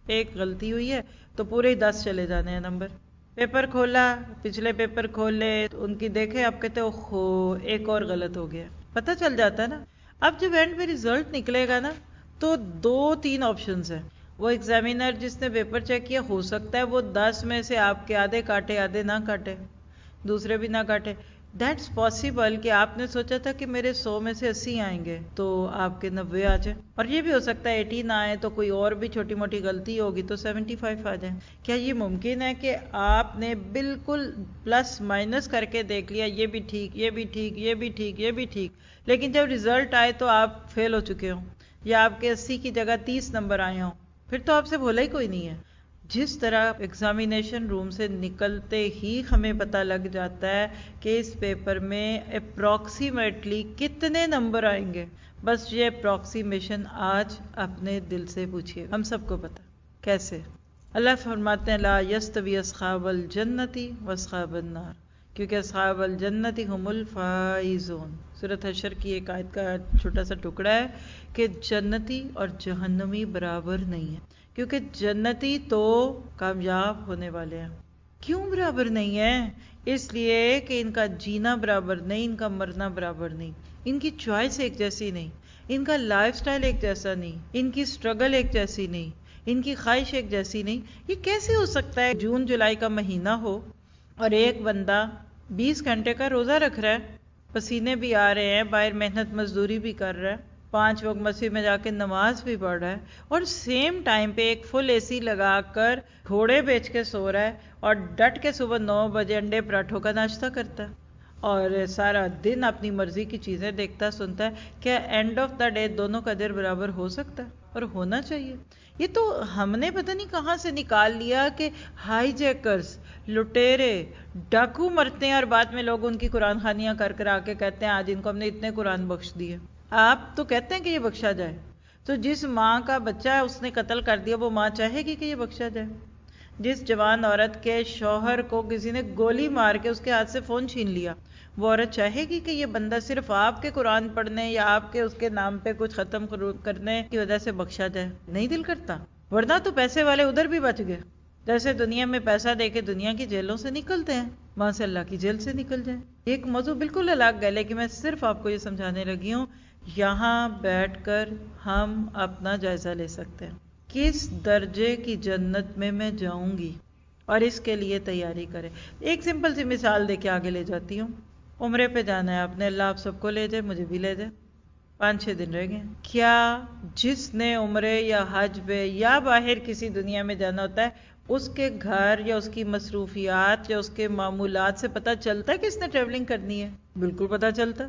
ایک غلطی ہوئی ہے تو پورے 10 چلے جانے ہیں نمبر۔ پیپر کھولا، پچھلے پیپر کھولے، ان کی دیکھے، آپ کہتے ہو خو ایک اور غلط ہو گیا، پتہ چل جاتا ہے نا۔ اب جب اینڈ میں رزلٹ نکلے گا نا تو 2-3 آپشنز ہیں۔ وہ ایگزامینر جس نے پیپر چیک کیا، ہو سکتا ہے وہ 10 میں سے آپ کے آدھے کاٹے، آدھے نہ کاٹے، دوسرے بھی نہ کاٹے۔ دیٹس پاسبل کہ آپ نے سوچا تھا کہ میرے 100 میں سے 80 آئیں گے تو آپ کے 90 آ جائیں، اور یہ بھی ہو سکتا ہے 80 نہ آئے تو کوئی اور بھی چھوٹی موٹی غلطی ہوگی تو 75 آ جائیں۔ کیا یہ ممکن ہے کہ آپ نے بالکل پلس مائنس کر کے دیکھ لیا، یہ بھی ٹھیک، یہ بھی ٹھیک، یہ بھی ٹھیک، یہ بھی ٹھیک، لیکن جب رزلٹ آئے تو آپ فیل ہو چکے ہوں، یا آپ کے 80 کی جگہ 30 نمبر آئے ہوں؟ پھر تو آپ سے بھولا ہی کوئی نہیں ہے۔ جس طرح ایگزامینیشن روم سے نکلتے ہی ہمیں پتہ لگ جاتا ہے کہ اس پیپر میں اپروکسیمیٹلی کتنے نمبر آئیں گے، بس یہ اپروکسیمیشن آج اپنے دل سے پوچھیے، ہم سب کو پتہ کیسے۔ اللہ فرماتے ہیں لا یستوی اصحاب الجنت واصحاب النار، کیونکہ اصحاب الجنت هم الفائزون۔ سورۃ حشر کی ایک آیت کا چھوٹا سا ٹکڑا ہے کہ جنتی اور جہنمی برابر نہیں ہے، کیونکہ جنتی تو کامیاب ہونے والے ہیں۔ کیوں برابر نہیں ہے؟ اس لیے کہ ان کا جینا برابر نہیں، ان کا مرنا برابر نہیں، ان کی چوائس ایک جیسی نہیں، ان کا لائف سٹائل ایک جیسا نہیں، ان کی سٹرگل ایک جیسی نہیں، ان کی خواہش ایک جیسی نہیں۔ یہ کیسے ہو سکتا ہے جون جولائی کا مہینہ ہو اور ایک بندہ 20 گھنٹے کا روزہ رکھ رہا ہے، پسینے بھی آ رہے ہیں، باہر محنت مزدوری بھی کر رہا ہے، 5 وقت مسجد میں جا کے نماز بھی پڑھ رہا ہے، اور سیم ٹائم پہ ایک فل اے سی لگا کر گھوڑے بیچ کے سو رہا ہے اور ڈٹ کے صبح 9 بجے انڈے پراٹھوں کا ناشتہ کرتا ہے اور سارا دن اپنی مرضی کی چیزیں دیکھتا سنتا ہے۔ کیا اینڈ آف دا ڈے دونوں کا اجر برابر ہو سکتا ہے؟ اور ہونا چاہیے۔ یہ تو ہم نے پتہ نہیں کہاں سے نکال لیا کہ ہائی جیکرز، لٹیرے، ڈاکو مرتے ہیں اور بعد میں لوگ ان کی قرآن خوانیاں کر کر آ کے کہتے ہیں آج ان کو ہم نے اتنے قرآن بخش دیے۔ آپ تو کہتے ہیں کہ یہ بخشا جائے، تو جس ماں کا بچہ ہے اس نے قتل کر دیا، وہ ماں چاہے گی کہ یہ بخشا جائے؟ جس جوان عورت کے شوہر کو کسی نے گولی مار کے اس کے ہاتھ سے فون چھین لیا، وہ عورت چاہے گی کہ یہ بندہ صرف آپ کے قرآن پڑھنے یا آپ کے اس کے نام پہ کچھ ختم کرنے کی وجہ سے بخشا جائے؟ نہیں دل کرتا، ورنہ تو پیسے والے ادھر بھی بچ گئے، جیسے دنیا میں پیسہ دے کے دنیا کی جیلوں سے نکلتے ہیں، وہاں سے اللہ کی جیل سے نکل جائیں۔ ایک موضوع بالکل الگ ہے، لیکن میں صرف آپ کو یہ سمجھانے لگی ہوں، یہاں بیٹھ کر ہم اپنا جائزہ لے سکتے ہیں، کس درجے کی جنت میں جاؤں گی، اور اس کے لیے تیاری کریں۔ ایک سمپل سی مثال دے کے آگے لے جاتی ہوں۔ عمرے پہ جانا ہے آپ نے، اللہ آپ سب کو لے جائے، مجھے بھی لے جائے، 5-6 دن رہ گئے۔ کیا جس نے عمرے یا حج پہ یا باہر کسی دنیا میں جانا ہوتا ہے، اس کے گھر یا اس کی مصروفیات یا اس کے معمولات سے پتہ چلتا ہے کہ اس نے ٹریولنگ کرنی ہے؟ بالکل پتہ چلتا۔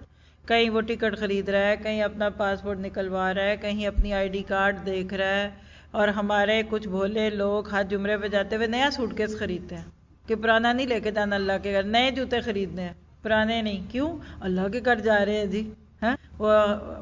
کہیں وہ ٹکٹ خرید رہا ہے، کہیں اپنا پاسپورٹ نکلوا رہا ہے، کہیں اپنی ID کارڈ دیکھ رہا ہے۔ اور ہمارے کچھ بھولے لوگ حج عمرے پہ جاتے ہوئے نیا سوٹ کیس خریدتے ہیں کہ پرانا نہیں لے کے جانا اللہ کے گھر، نئے جوتے خریدنے ہیں، پرانے نہیں۔ کیوں؟ اللہ کے گھر جا رہے ہیں جی۔ وہ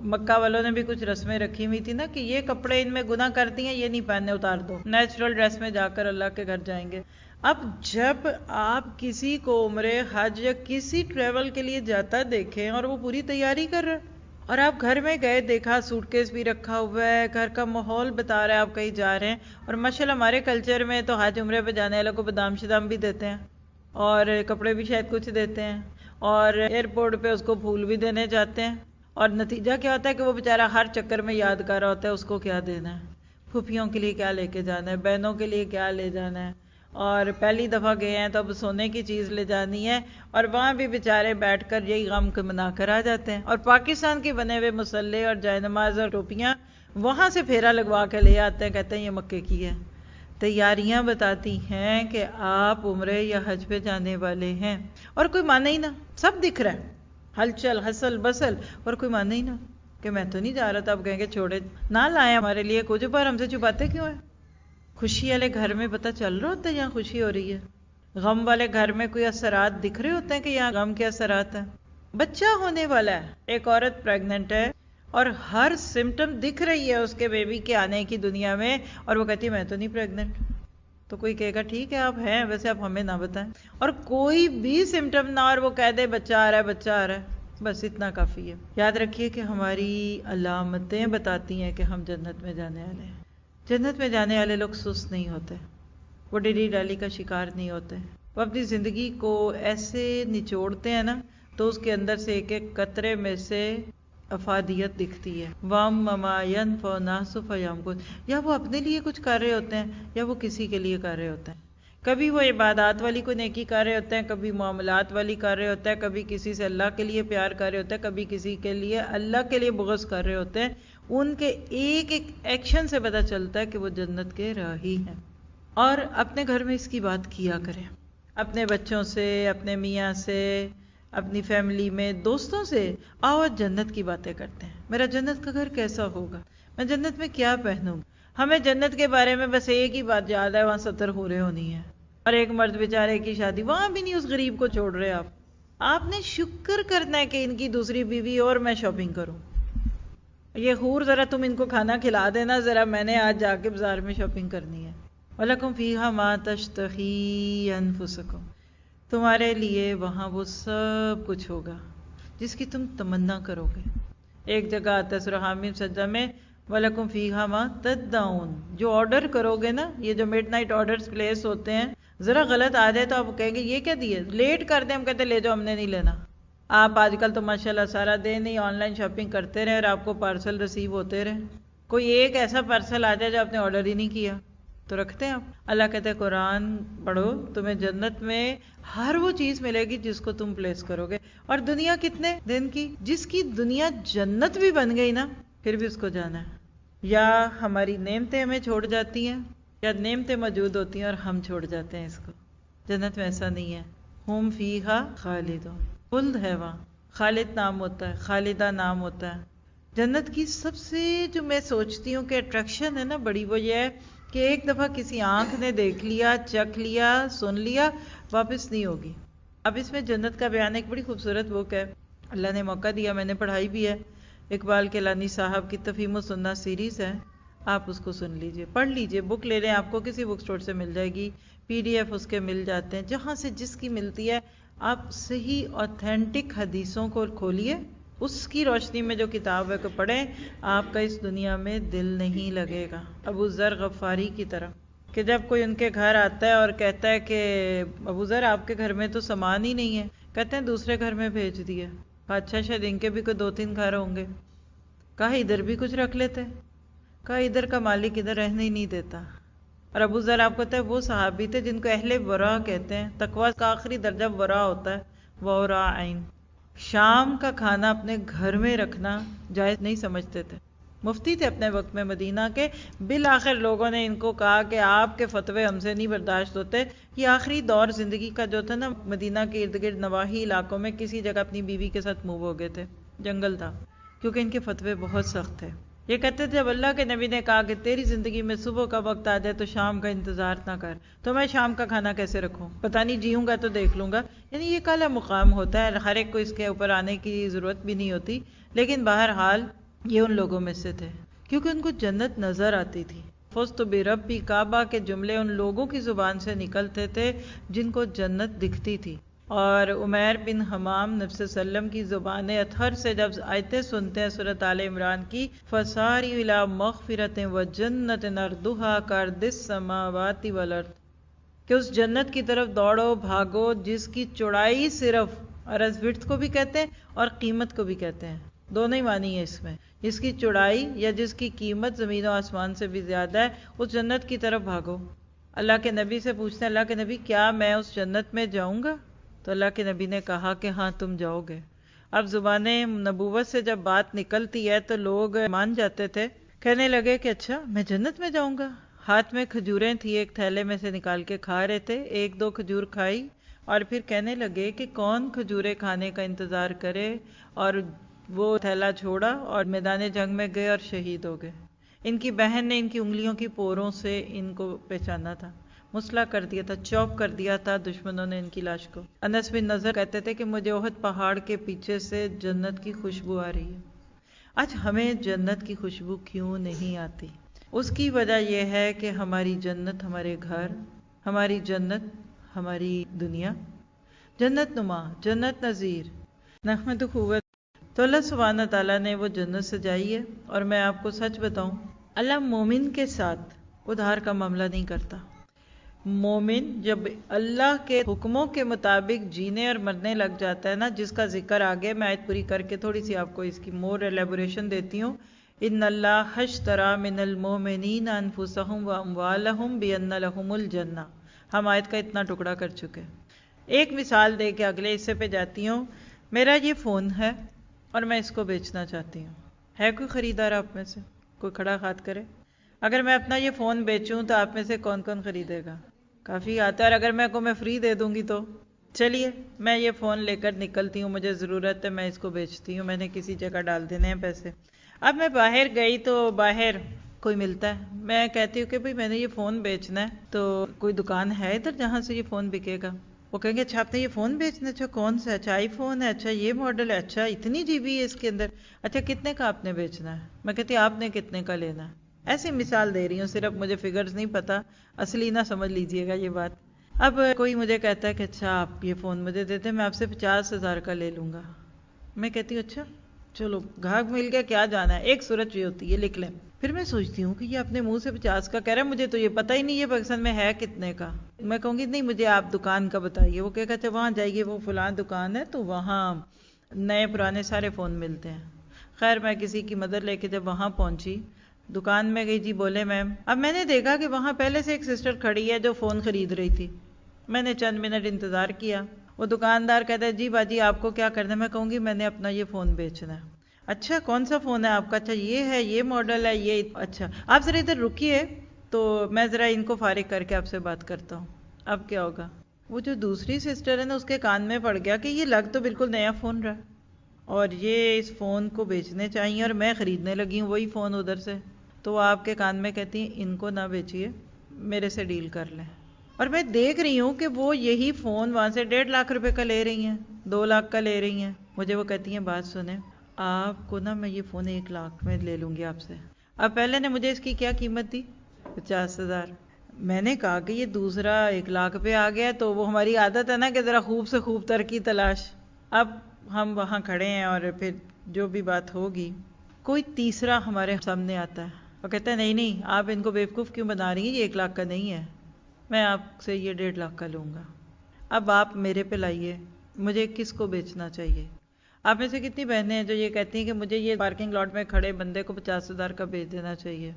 مکہ والوں نے بھی کچھ رسمیں رکھی ہوئی تھی نا کہ یہ کپڑے ان میں گناہ کرتی ہیں، یہ نہیں پہننے، اتار دو، نیچرل ڈریس میں جا کر اللہ کے گھر جائیں گے۔ اب جب آپ کسی کو عمرے، حج یا کسی ٹریول کے لیے جاتا دیکھیں اور وہ پوری تیاری کر رہا ہے، اور آپ گھر میں گئے دیکھا سوٹ کیس بھی رکھا ہوا ہے، گھر کا ماحول بتا رہا ہے آپ کہیں جا رہے ہیں، اور ماشاءاللہ ہمارے کلچر میں تو حج عمرے پہ جانے والوں کو بادام شدام بھی دیتے ہیں، اور کپڑے بھی شاید کچھ دیتے ہیں، اور ایئرپورٹ پہ اس کو پھول بھی دینے جاتے ہیں، اور نتیجہ کیا ہوتا ہے کہ وہ بیچارہ ہر چکر میں یاد کر رہا ہوتا ہے اس کو کیا دینا ہے، پھوپھیوں کے لیے کیا لے کے جانا ہے، بہنوں کے لیے کیا لے جانا ہے، اور پہلی دفعہ گئے ہیں تو اب سونے کی چیز لے جانی ہے، اور وہاں بھی بیچارے بیٹھ کر یہی غم کو منا کر آ جاتے ہیں، اور پاکستان کے بنے ہوئے مسلح اور جائے نماز اور ٹوپیاں وہاں سے پھیرا لگوا کے لے آتے ہیں، کہتے ہیں یہ مکے کی ہے۔ تیاریاں بتاتی ہیں کہ آپ عمرے یا حج پہ جانے والے ہیں، اور کوئی مانے ہی نہ، سب دکھ رہا ہے، ہلچل ہسل بسل، اور کوئی مانے ہی نہ کہ میں تو نہیں جا رہا تھا۔ اب کہیں گے چھوڑے نہ لائیں ہمارے لیے کچھ، پر ہم سے چھپاتے کیوں ہیں؟ خوشی والے گھر میں پتہ چل رہا ہوتا ہے یہاں خوشی ہو رہی ہے، غم والے گھر میں کوئی اثرات دکھ رہے ہوتے ہیں کہ یہاں غم کے اثرات ہیں۔ بچہ ہونے والا ہے، ایک عورت پریگننٹ ہے اور ہر سمٹم دکھ رہی ہے اس کے بیبی کے آنے کی دنیا میں، اور وہ کہتی ہے میں تو نہیں پریگننٹ، تو کوئی کہے گا ٹھیک ہے آپ ہیں، ویسے آپ ہمیں نہ بتائیں، اور کوئی بھی سمٹم نہ، اور وہ کہہ دے بچہ آ رہا ہے بچہ آ رہا ہے، بس اتنا کافی ہے۔ یاد رکھیے کہ ہماری علامتیں بتاتی ہیں کہ ہم جنت میں جانے والے ہیں۔ جنت میں جانے والے لوگ سست نہیں ہوتے، وہ ڈیلی ڈالی کا شکار نہیں ہوتے، وہ اپنی زندگی کو ایسے نچوڑتے ہیں نا تو اس کے اندر سے ایک ایک قطرے میں سے افادیت دکھتی ہے۔ وَأَمَّا يَنْفَعُ النَّاسُ فَيَمْكُثُ، یا وہ اپنے لیے کچھ کر رہے ہوتے ہیں یا وہ کسی کے لیے کر رہے ہوتے ہیں۔ کبھی وہ عبادات والی کوئی نیکی کر رہے ہوتے ہیں، کبھی معاملات والی کر رہے ہوتے ہیں، کبھی کسی سے اللہ کے لیے پیار کر رہے ہوتے ہیں، کبھی کسی کے لیے اللہ کے لیے بغض کر رہے ہوتے ہیں۔ ان کے ایک ایک ایکشن سے پتہ چلتا ہے کہ وہ جنت کے راہی ہیں۔ اور اپنے گھر میں اس کی بات کیا کریں، اپنے بچوں سے، اپنے میاں سے، اپنی فیملی میں، دوستوں سے، آؤ جنت کی باتیں کرتے ہیں۔ میرا جنت کا گھر کیسا ہوگا، میں جنت میں کیا پہنوں گا۔ ہمیں جنت کے بارے میں بس ایک ہی بات یاد ہے، وہاں 70 حوریں ہونی ہیں، اور ایک مرد بیچارے کی شادی، وہاں بھی نہیں اس غریب کو چھوڑ رہے آپ نے شکر کرنا ہے کہ ان کی دوسری بیوی اور میں شاپنگ کروں، یہ حور ذرا تم ان کو کھانا کھلا دینا، ذرا میں نے آج جا کے بازار میں شاپنگ کرنی ہے۔ وَلَكُمْ فِيهَا مَا تَشْتَهِي أَنفُسُكُمْ، تمہارے لیے وہاں وہ سب کچھ ہوگا جس کی تم تمنا کرو گے۔ ایک جگہ آتا ہے سورہ حامیم سجدہ میں، وَلَكُمْ فِيهَا مَا تَدَّعُونَ، جو آرڈر کرو گے نا، یہ جو مڈ نائٹ آرڈرز پلیس ہوتے ہیں، ذرا غلط آ جائے تو آپ کہیں گے یہ کیا دیے، لیٹ کر دیں، ہم کہتے ہیں لے جاؤ، ہم نے نہیں لینا۔ آپ آج کل تو ماشاءاللہ سارا دن ہی آن لائن شاپنگ کرتے رہے اور آپ کو پارسل ریسیو ہوتے رہے، کوئی ایک ایسا پارسل آ جائے جو آپ نے آرڈر ہی نہیں کیا تو رکھتے ہیں آپ۔ اللہ کہتے ہیں قرآن پڑھو، تمہیں جنت میں ہر وہ چیز ملے گی جس کو تم پلیس کرو گے۔ اور دنیا کتنے دن کی، جس کی دنیا جنت بھی بن گئی نا، پھر بھی اس کو جانا ہے۔ یا ہماری نعمتیں ہمیں چھوڑ جاتی ہیں، یا نعمتیں موجود ہوتی ہیں اور ہم چھوڑ جاتے ہیں اس کو۔ جنت میں ایسا نہیں ہے، ہم فیہا خالدون، خلد ہے وہاں، خالد نام ہوتا ہے، خالدہ نام ہوتا ہے۔ جنت کی سب سے جو میں سوچتی ہوں کہ اٹریکشن ہے نا بڑی، وہ یہ ہے کہ ایک دفعہ کسی آنکھ نے دیکھ لیا، چکھ لیا، سن لیا، واپس نہیں ہوگی۔ اب اس میں جنت کا بیان ایک بڑی خوبصورت بک ہے، اللہ نے موقع دیا، میں نے پڑھائی بھی ہے، اقبال کیلانی صاحب کی تفہیم السنہ سیریز ہے، آپ اس کو سن لیجئے، پڑھ لیجئے، بک لے لیں، آپ کو کسی بک سٹور سے مل جائے گی، PDF اس کے مل جاتے ہیں، جہاں سے جس کی ملتی ہے آپ صحیح آتھینٹک حدیثوں کو کھولیے، اس کی روشنی میں جو کتاب ہے کو پڑھیں، آپ کا اس دنیا میں دل نہیں لگے گا۔ ابو ذر غفاری کی طرح کہ جب کوئی ان کے گھر آتا ہے اور کہتا ہے کہ ابو ذر آپ کے گھر میں تو سامان ہی نہیں ہے، کہتے ہیں دوسرے گھر میں بھیج دیا۔ اچھا شاید ان کے بھی کوئی 2-3 گھر ہوں گے، کہا ادھر بھی کچھ رکھ لیتے، کہا ادھر کا مالک ادھر رہنے ہی نہیں دیتا۔ اور ابو ذر آپ کو پتہ ہے وہ صحابی تھے جن کو اہل ورع کہتے ہیں، تقویٰ کا آخری درجہ ورع ہوتا ہے، ورع عین۔ شام کا کھانا اپنے گھر میں رکھنا جائز نہیں سمجھتے تھے، مفتی تھے اپنے وقت میں مدینہ کے، بالآخر لوگوں نے ان کو کہا کہ آپ کے فتوے ہم سے نہیں برداشت ہوتے۔ یہ آخری دور زندگی کا جو تھا نا، مدینہ کے ارد گرد نواحی علاقوں میں کسی جگہ اپنی بیوی کے ساتھ موو ہو گئے تھے، جنگل تھا، کیونکہ ان کے فتوے بہت سخت تھے۔ یہ کہتے تھے جب اللہ کے نبی نے کہا کہ تیری زندگی میں صبح کا وقت آ جائے تو شام کا انتظار نہ کر، تو میں شام کا کھانا کیسے رکھوں، پتہ نہیں جیوں گا تو دیکھ لوں گا۔ یعنی یہ کالا مقام ہوتا ہے، ہر ایک کو اس کے اوپر آنے کی ضرورت بھی نہیں ہوتی، لیکن بہرحال یہ ان لوگوں میں سے تھے کیونکہ ان کو جنت نظر آتی تھی۔ فزت بربی کعبہ کے جملے ان لوگوں کی زبان سے نکلتے تھے جن کو جنت دکھتی تھی۔ اور عمیر بن حمام نبی صلی اللہ علیہ وسلم کی زبان اطہر سے جب آیتیں سنتے ہیں سورۃ آل عمران کی، فَسَارِعُوا إِلَىٰ مَغْفِرَةٍ وَجَنَّةٍ عَرْضُهَا كَعَرْضِ السَّمَاوَاتِ وَالْأَرْضِ، کہ اس جنت کی طرف دوڑو بھاگو جس کی چوڑائی صرف عرض وڈتھ کو بھی کہتے ہیں اور قیمت کو بھی کہتے ہیں، دونوں ہی معنی ہے اس میں، جس کی چوڑائی یا جس کی قیمت زمین و آسمان سے بھی زیادہ ہے، اس جنت کی طرف بھاگو۔ اللہ کے نبی سے پوچھتے ہیں اللہ کے نبی کیا میں اس جنت میں جاؤں گا؟ تو اللہ کے نبی نے کہا کہ ہاں تم جاؤ گے۔ اب زبان نبوت سے جب بات نکلتی ہے تو لوگ مان جاتے تھے، کہنے لگے کہ اچھا میں جنت میں جاؤں گا۔ ہاتھ میں کھجوریں تھی، ایک تھیلے میں سے نکال کے کھا رہے تھے، 1-2 کھجور کھائی اور پھر کہنے لگے کہ کون کھجوریں کھانے کا انتظار کرے، اور وہ تھیلا چھوڑا اور میدان جنگ میں گئے اور شہید ہو گئے۔ ان کی بہن نے ان کی انگلیوں کی پوروں سے ان کو پہچانا تھا، مسلح کر دیا تھا، چوپ کر دیا تھا دشمنوں نے ان کی لاش کو۔ انس بن نضر کہتے تھے کہ مجھے احد پہاڑ کے پیچھے سے جنت کی خوشبو آ رہی ہے۔ آج ہمیں جنت کی خوشبو کیوں نہیں آتی؟ اس کی وجہ یہ ہے کہ ہماری جنت ہمارے گھر، ہماری جنت ہماری دنیا، جنت نما، جنت نظیر، نحمدہ و، تو اللہ سبحانہ تعالیٰ نے وہ جنت سجائی ہے۔ اور میں آپ کو سچ بتاؤں، اللہ مومن کے ساتھ ادھار کا معاملہ نہیں کرتا۔ مومن جب اللہ کے حکموں کے مطابق جینے اور مرنے لگ جاتا ہے نا، جس کا ذکر آگے میں آیت پوری کر کے تھوڑی سی آپ کو اس کی مور ایلیبوریشن دیتی ہوں۔ ان اللہ اشتری من المؤمنین انفسہم واموالہم بان لہم الجنہ، ہم آیت کا اتنا ٹکڑا کر چکے۔ ایک مثال دے کے اگلے حصے پہ جاتی ہوں۔ میرا یہ فون ہے اور میں اس کو بیچنا چاہتی ہوں، ہے کوئی خریدار آپ میں سے؟ کوئی کھڑا ہاتھ کرے۔ اگر میں اپنا یہ فون بیچوں تو آپ میں سے کون کون خریدے گا؟ کافی آتا ہے۔ اور اگر میں فری دے دوں گی تو چلیے میں یہ فون لے کر نکلتی ہوں، مجھے ضرورت ہے، میں اس کو بیچتی ہوں، میں نے کسی جگہ ڈال دینے ہیں پیسے۔ اب میں باہر گئی تو باہر کوئی ملتا ہے، میں کہتی ہوں کہ بھئی میں نے یہ فون بیچنا ہے، تو کوئی دکان ہے ادھر جہاں سے یہ فون بکے گا؟ وہ کہیں گے اچھا آپ نے یہ فون بیچنا ہے، اچھا کون سا؟ اچھا آئی فون ہے، اچھا یہ ماڈل ہے، اچھا اتنی جی بی ہے اس کے اندر، اچھا کتنے کا آپ نے بیچنا ہے؟ میں کہتی آپ نے کتنے کا لینا ہے؟ ایسی مثال دے رہی ہوں، صرف مجھے فگرز نہیں پتا، اصلی نہ سمجھ لیجئے گا یہ بات۔ اب کوئی مجھے کہتا ہے کہ اچھا آپ یہ فون مجھے دیتے ہیں، میں آپ سے 50,000 کا لے لوں گا۔ میں کہتی ہوں اچھا چلو گاہک مل گیا، کیا جانا ہے، ایک صورت یہ ہوتی ہے لکھ لیں۔ پھر میں سوچتی ہوں کہ یہ اپنے منہ سے 50 کا کہہ رہا ہے، مجھے تو یہ پتہ ہی نہیں یہ پاکستان میں ہے کتنے کا۔ میں کہوں گی نہیں مجھے آپ دکان کا بتائیے، وہ کہے گا اچھا وہاں جائیے، وہ فلاں دکان ہے تو وہاں نئے پرانے سارے فون ملتے ہیں۔ خیر میں کسی کی مدد لے کے جب وہاں پہنچی، دکان میں گئی، جی بولے میم۔ اب میں نے دیکھا کہ وہاں پہلے سے ایک سسٹر کھڑی ہے جو فون خرید رہی تھی۔ میں نے چند منٹ انتظار کیا، وہ دکاندار کہتا ہے جی باجی آپ کو کیا کرنا ہے؟ میں کہوں گی میں نے اپنا یہ فون بیچنا ہے۔ اچھا کون سا فون ہے آپ کا؟ اچھا یہ ہے، یہ ماڈل ہے، یہ اچھا آپ ذرا ادھر رکیے تو میں ذرا ان کو فارغ کر کے آپ سے بات کرتا ہوں۔ اب کیا ہوگا؟ وہ جو دوسری سسٹر ہے نا، اس کے کان میں پڑ گیا کہ یہ لگ تو بالکل نیا فون رہا اور یہ اس فون کو بیچنے چاہیے اور میں خریدنے لگی ہوں وہی فون ادھر سے۔ تو وہ آپ کے کان میں کہتی ہیں ان کو نہ بیچیے، میرے سے ڈیل کر لیں۔ اور میں دیکھ رہی ہوں کہ وہ یہی فون وہاں سے 1.5 لاکھ روپے کا لے رہی ہیں، 2 لاکھ کا لے رہی ہیں۔ مجھے وہ کہتی ہیں بات سنیں، آپ کو نا میں یہ فون 1 لاکھ میں لے لوں گی آپ سے۔ اب پہلے نے مجھے اس کی کیا قیمت دی؟ 50,000۔ میں نے کہا کہ یہ دوسرا 1 لاکھ پہ آ گیا، تو وہ ہماری عادت ہے نا کہ ذرا خوب سے خوب تر کی تلاش۔ اب ہم وہاں کھڑے ہیں اور پھر جو بھی بات ہوگی، کوئی تیسرا ہمارے سامنے آتا ہے اور کہتا ہے نہیں آپ ان کو بیوقوف کیوں بنا رہی ہیں، یہ 1 لاکھ کا نہیں ہے، میں آپ سے یہ 1.5 لاکھ کا لوں گا، اب آپ میرے پہ لائیے، مجھے کس کو بیچنا چاہیے؟ آپ میں سے کتنی بہنیں ہیں جو یہ کہتی ہیں کہ مجھے یہ پارکنگ لاٹ میں کھڑے بندے کو 50,000 کا بیچ دینا چاہیے؟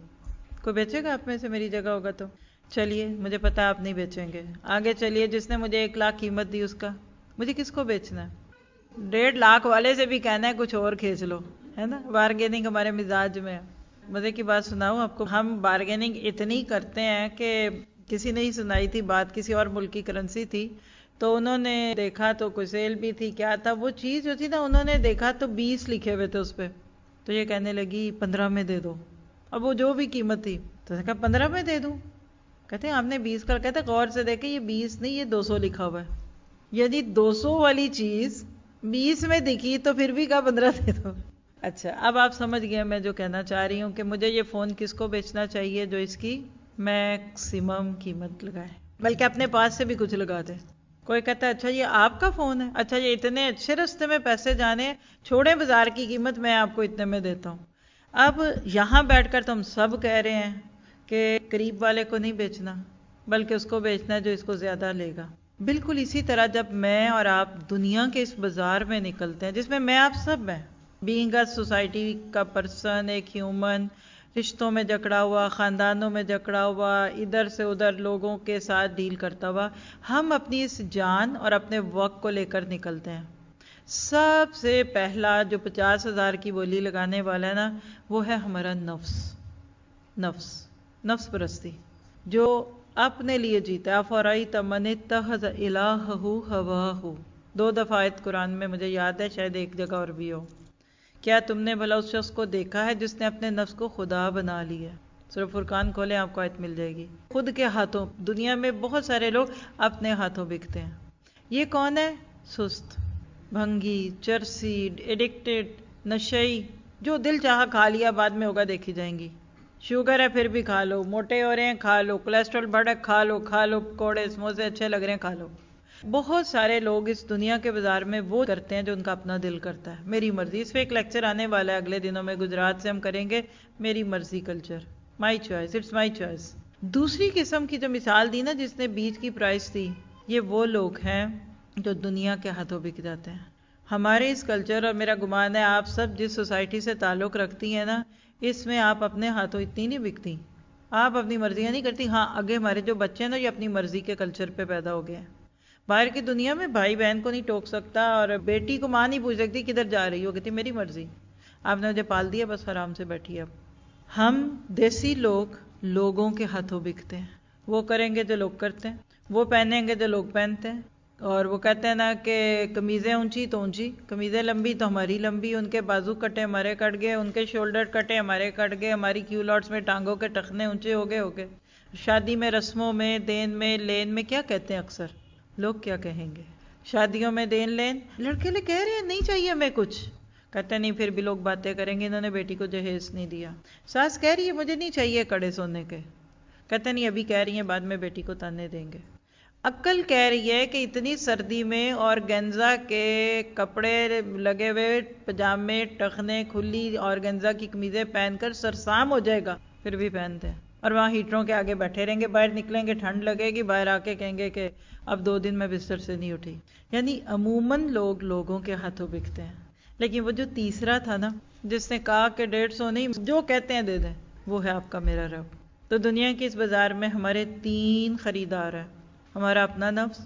کوئی بیچے گا آپ میں سے میری جگہ ہوگا تو؟ چلیے مجھے پتا آپ نہیں بیچیں گے، آگے چلیے جس نے مجھے 1 لاکھ قیمت دی اس کا، مجھے کس کو بیچنا ہے؟ 1.5 لاکھ والے سے بھی کہنا ہے کچھ اور کھینچ لو، ہے نا؟ بارگیننگ ہمارے مزاج میں ہے۔ مزے کی بات سناؤں آپ کو، ہم بارگیننگ اتنی کرتے ہیں کہ کسی نے ہی سنائی تھی بات، کسی اور ملک کی کرنسی تھی تو انہوں نے دیکھا تو کوئی سیل بھی تھی، کیا تھا وہ چیز جو تھی نا، انہوں نے دیکھا تو 20 لکھے ہوئے تھے اس پہ، تو یہ کہنے لگی 15 میں دے دو، اب وہ جو بھی قیمت تھی تو نے کہا 15 میں دے دوں، کہتے ہیں آپ نے 20 کا، کہتے ہیں غور سے دیکھیں یہ 20 نہیں یہ 200 لکھا ہوا ہے، یعنی 200 والی چیز 20 میں دکھی تو پھر بھی کہا 15 دے دو۔ اچھا اب آپ سمجھ گئے میں جو کہنا چاہ رہی ہوں کہ مجھے یہ فون کس کو بیچنا چاہیے؟ جو اس کی میکسیمم قیمت لگائے، بلکہ اپنے پاس سے بھی کچھ لگا دے۔ کوئی کہتا ہے اچھا یہ آپ کا فون ہے، اچھا یہ اتنے اچھے رستے میں پیسے جانے، چھوڑیں بازار کی قیمت، میں آپ کو اتنے میں دیتا ہوں۔ اب یہاں بیٹھ کر تو ہم سب کہہ رہے ہیں کہ قریب والے کو نہیں بیچنا بلکہ اس کو بیچنا ہے جو اس کو زیادہ لے گا۔ بالکل اسی طرح جب میں اور آپ دنیا کے اس بازار میں نکلتے ہیں جس میں میں آپ سب ہیں، بینگ اے سوسائٹی کا پرسن، ایک ہیومن، رشتوں میں جکڑا ہوا، خاندانوں میں جکڑا ہوا، ادھر سے ادھر لوگوں کے ساتھ ڈیل کرتا ہوا، ہم اپنی اس جان اور اپنے وقت کو لے کر نکلتے ہیں۔ سب سے پہلا جو 50,000 کی بولی لگانے والا ہے نا، وہ ہے ہمارا نفس پرستی، جو اپنے لیے جیتا ہے۔ افرأیت من اتخذ الہہ ہواہ، 2 دفعہ آیت قرآن میں مجھے یاد ہے، شاید ایک جگہ اور بھی ہو۔ کیا تم نے بھلا اس شخص کو دیکھا ہے جس نے اپنے نفس کو خدا بنا لیا؟ سورہ فرقان کھولیں آپ کو آیت مل جائے گی۔ خود کے ہاتھوں، دنیا میں بہت سارے لوگ اپنے ہاتھوں بکتے ہیں۔ یہ کون ہے؟ سست، بھنگی، چرسی، ایڈکٹڈ، نشئی، جو دل چاہا کھا لیا، بعد میں ہوگا دیکھی جائیں گی۔ شوگر ہے پھر بھی کھا لو، موٹے ہو رہے ہیں کھا لو، کولیسٹرول بڑھ ہے کھا لو، پکوڑے سموسے اچھے لگ رہے ہیں کھا لو۔ بہت سارے لوگ اس دنیا کے بازار میں وہ کرتے ہیں جو ان کا اپنا دل کرتا ہے، میری مرضی۔ اس پہ ایک لیکچر آنے والا ہے اگلے دنوں میں، گجرات سے ہم کریں گے، میری مرضی culture, my choice, it's my choice. دوسری قسم کی جو مثال دی نا جس نے بیج کی پرائس دی، یہ وہ لوگ ہیں جو دنیا کے ہاتھوں بک جاتے ہیں۔ ہمارے اس کلچر، اور میرا گمان ہے آپ سب جس سوسائٹی سے تعلق رکھتی ہیں نا، اس میں آپ اپنے ہاتھوں اتنی نہیں بکتی، آپ اپنی مرضیاں نہیں کرتی۔ ہاں آگے ہمارے جو بچے ہیں نا یہ اپنی مرضی کے کلچر پہ پیدا ہو گئے ہیں۔ باہر کی دنیا میں بھائی بہن کو نہیں ٹوک سکتا، اور بیٹی کو ماں نہیں پوچھ سکتی کدھر جا رہی ہو، کہتی میری مرضی، آپ نے مجھے پال دیا بس آرام سے بیٹھی۔ اب ہم دیسی لوگ لوگوں کے ہاتھوں بکتے ہیں، وہ کریں گے جو لوگ کرتے ہیں، وہ پہنیں گے جو لوگ پہنتے ہیں، اور وہ کہتے ہیں نا کہ قمیضیں اونچی تو اونچی، قمیضیں لمبی تو ہماری لمبی، ان کے بازو کٹے ہمارے کٹ گئے، ان کے شولڈر کٹے ہمارے کٹ گئے، ہماری کیو لاٹس میں ٹانگوں کے ٹخنے اونچے ہو گئے۔ شادی میں رسموں میں دین میں لین میں کیا کہتے ہیں اکثر لوگ، کیا کہیں گے شادیوں میں دین لین؟ لڑکے لے کہہ رہے ہیں نہیں چاہیے ہمیں کچھ، کہتے ہیں نہیں پھر بھی لوگ باتیں کریں گے انہوں نے بیٹی کو جہیز نہیں دیا۔ ساس کہہ رہی ہے مجھے نہیں چاہیے کڑے سونے کے، کہتے نہیں ابھی کہہ رہی ہیں بعد میں بیٹی کو تانے دیں گے۔ عقل کہہ رہی ہے کہ اتنی سردی میں اور گنزا کے کپڑے لگے ہوئے، پجامے ٹخنے کھلی اور گنزا کی قمیضیں پہن کر سرسام ہو جائے گا، پھر بھی پہنتے ہیں، اور وہاں ہیٹروں کے آگے بیٹھے رہیں گے، باہر نکلیں گے ٹھنڈ لگے گی، باہر آ کے کہیں گے کہ اب 2 دن میں بستر سے نہیں اٹھی۔ یعنی عموماً لوگ لوگوں کے ہاتھوں بکتے ہیں۔ لیکن وہ جو تیسرا تھا نا جس نے کہا کہ 150 نہیں جو کہتے ہیں دے دیں، وہ ہے آپ کا میرا رب۔ تو دنیا کے اس بازار میں ہمارے 3 خریدار ہیں، ہمارا اپنا نفس،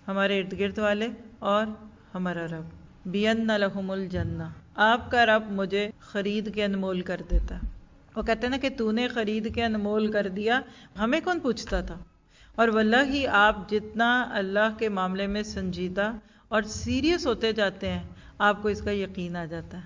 ہمارے ارد گرد والے، اور ہمارا رب۔ بِأَنَّ لَهُمُ الْجَنَّةَ، آپ کا رب مجھے خرید کے انمول کر دیتا ہے۔ وہ کہتے ہیں نا کہ تو نے خرید کے انمول کر دیا، ہمیں کون پوچھتا تھا؟ اور واللہ آپ جتنا اللہ کے معاملے میں سنجیدہ اور سیریس ہوتے جاتے ہیں آپ کو اس کا یقین آ جاتا ہے۔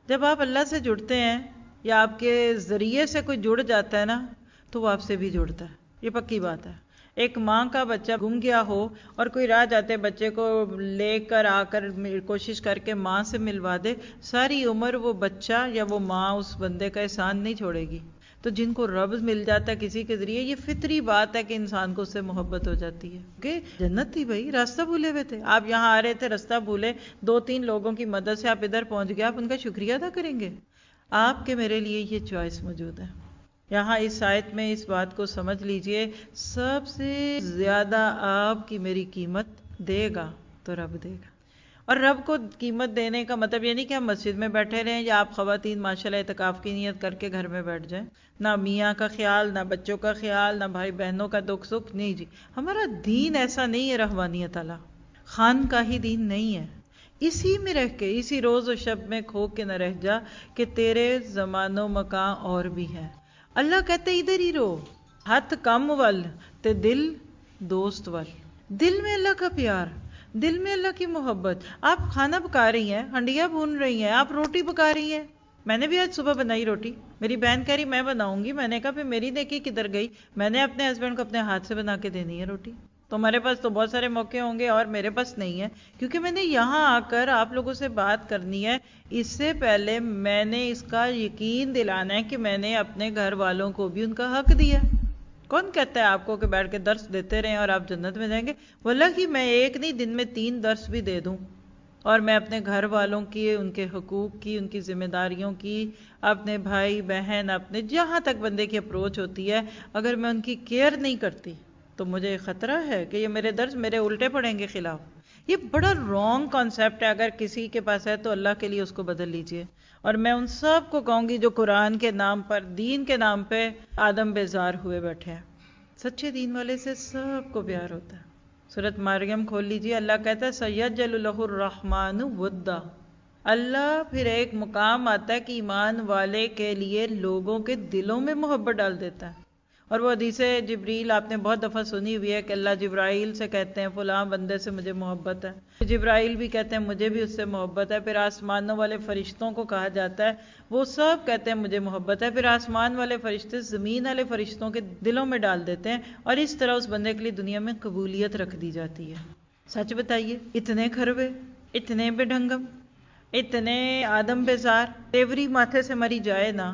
جب آپ اللہ سے جڑتے ہیں یا آپ کے ذریعے سے کوئی جڑ جاتا ہے نا تو وہ آپ سے بھی جڑتا ہے، یہ پکی بات ہے۔ ایک ماں کا بچہ گم گیا ہو اور کوئی راہ جاتے بچے کو لے کر آ کر کوشش کر کے ماں سے ملوا دے، ساری عمر وہ بچہ یا وہ ماں اس بندے کا احسان نہیں چھوڑے گی۔ تو جن کو رب مل جاتا ہے کسی کے ذریعے، یہ فطری بات ہے کہ انسان کو اس سے محبت ہو جاتی ہے، کہ جنت تھی بھائی، راستہ بھولے ہوئے تھے آپ، یہاں آ رہے تھے راستہ بھولے، 2-3 لوگوں کی مدد سے آپ ادھر پہنچ گئے، آپ ان کا شکریہ ادا کریں گے؟ آپ کے میرے لیے یہ چوائس موجود ہے۔ یہاں اس آیت میں اس بات کو سمجھ لیجئے، سب سے زیادہ آپ کی میری قیمت دے گا تو رب دے گا۔ اور رب کو قیمت دینے کا مطلب یہ نہیں کہ ہم مسجد میں بیٹھے رہیں یا آپ خواتین ماشاءاللہ اعتکاف کی نیت کر کے گھر میں بیٹھ جائیں، نہ میاں کا خیال، نہ بچوں کا خیال، نہ بھائی بہنوں کا دکھ سکھ، نہیں جی، ہمارا دین ایسا نہیں ہے رحمانیت والا، خان کا ہی دین نہیں ہے۔ اسی میں رہ کے، اسی روز و شب میں کھو کے نہ رہ جا کہ تیرے زمان و مکان اور بھی ہے۔ اللہ کہتے ادھر ہی رہو، ہاتھ کم ول تے دل دوست ول، دل میں اللہ کا پیار، دل میں اللہ کی محبت۔ آپ کھانا پکا رہی ہیں، ہنڈیاں بھون رہی ہیں، آپ روٹی پکا رہی ہیں، میں نے بھی آج صبح بنائی روٹی، میری بہن کہہ رہی میں بناؤں گی، میں نے کہا پھر میری نیکی کدھر گئی؟ میں نے اپنے ہسبینڈ کو اپنے ہاتھ سے بنا کے دینی ہے روٹی۔ تمہارے پاس تو بہت سارے موقع ہوں گے اور میرے پاس نہیں ہے، کیونکہ میں نے یہاں آ کر آپ لوگوں سے بات کرنی ہے۔ اس سے پہلے میں نے اس کا یقین دلانا ہے کہ میں نے اپنے گھر والوں کو بھی ان کا حق دیا۔ کون کہتا ہے آپ کو کہ بیٹھ کے درس دیتے رہیں اور آپ جنت میں جائیں گے؟ واللہ کہ میں ایک نہیں، دن میں 3 درس بھی دے دوں اور میں اپنے گھر والوں کی، ان کے حقوق کی، ان کی ذمہ داریوں کی، اپنے بھائی بہن، اپنے جہاں تک بندے کی اپروچ ہوتی ہے، اگر میں ان کی کیئر نہیں کرتی تو مجھے خطرہ ہے کہ یہ میرے درس میرے الٹے پڑیں گے خلاف۔ یہ بڑا رانگ کانسیپٹ ہے، اگر کسی کے پاس ہے تو اللہ کے لیے اس کو بدل لیجئے۔ اور میں ان سب کو کہوں گی جو قرآن کے نام پر، دین کے نام پہ آدم بیزار ہوئے بیٹھے ہیں، سچے دین والے سے سب کو پیار ہوتا ہے۔ سورۃ مریم کھول لیجئے، اللہ کہتا ہے سَيَجْعَلُ لَهُ الرَّحْمَنُ وَدًّا۔ اللہ پھر ایک مقام آتا ہے کہ ایمان والے کے لیے لوگوں کے دلوں میں محبت ڈال دیتا ہے۔ اور وہ حدیث جبریل آپ نے بہت دفعہ سنی ہوئی ہے کہ اللہ جبرائیل سے کہتے ہیں فلاں بندے سے مجھے محبت ہے، جبرائیل بھی کہتے ہیں مجھے بھی اس سے محبت ہے، پھر آسمانوں والے فرشتوں کو کہا جاتا ہے وہ سب کہتے ہیں مجھے محبت ہے، پھر آسمان والے فرشتے زمین والے فرشتوں کے دلوں میں ڈال دیتے ہیں، اور اس طرح اس بندے کے لیے دنیا میں قبولیت رکھ دی جاتی ہے۔ سچ بتائیے، اتنے کھروے، اتنے بے ڈھنگم، اتنے آدم بیزار، تیوری ماتھے سے مری جائے نا،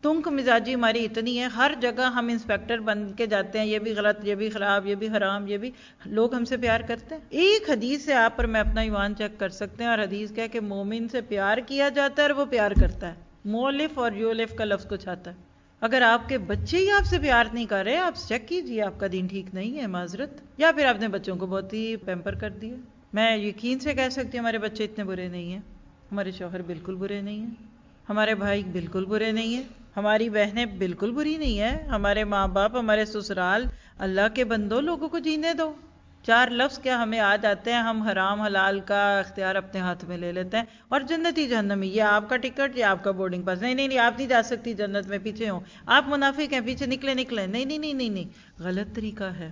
تنک مزاجی ہماری اتنی ہے، ہر جگہ ہم انسپیکٹر بن کے جاتے ہیں، یہ بھی غلط، یہ بھی خراب، یہ بھی حرام، یہ بھی، لوگ ہم سے پیار کرتے ہیں۔ ایک حدیث سے آپ پر میں اپنا ایمان چیک کر سکتے ہیں، اور حدیث کہے کہ مومن سے پیار کیا جاتا ہے اور وہ پیار کرتا ہے۔ مولف اور یولف کا لفظ کچھ آتا ہے۔ اگر آپ کے بچے ہی آپ سے پیار نہیں کر رہے، آپ چیک کیجئے، آپ کا دین ٹھیک نہیں ہے، معذرت، یا پھر آپ نے بچوں کو بہت ہی پیمپر کر دیا۔ میں یقین سے کہہ سکتی ہوں ہمارے بچے اتنے برے نہیں ہیں، ہمارے شوہر بالکل برے نہیں ہیں، ہمارے بھائی بالکل برے نہیں ہیں، ہماری بہنیں بالکل بری نہیں ہیں، ہمارے ماں باپ، ہمارے سسرال، اللہ کے بندوں، لوگوں کو جینے دو۔ 4 لفظ کیا ہمیں آ جاتے ہیں، ہم حرام حلال کا اختیار اپنے ہاتھ میں لے لیتے ہیں، اور جنتی جہنمی، یہ آپ کا ٹکٹ، یہ آپ کا بورڈنگ پاس، نہیں نہیں نہیں آپ نہیں جا سکتی جنت میں، پیچھے ہوں، آپ منافق ہیں، پیچھے نکلے نکلے، نہیں نہیں نہیں نہیں نہیں، غلط طریقہ ہے۔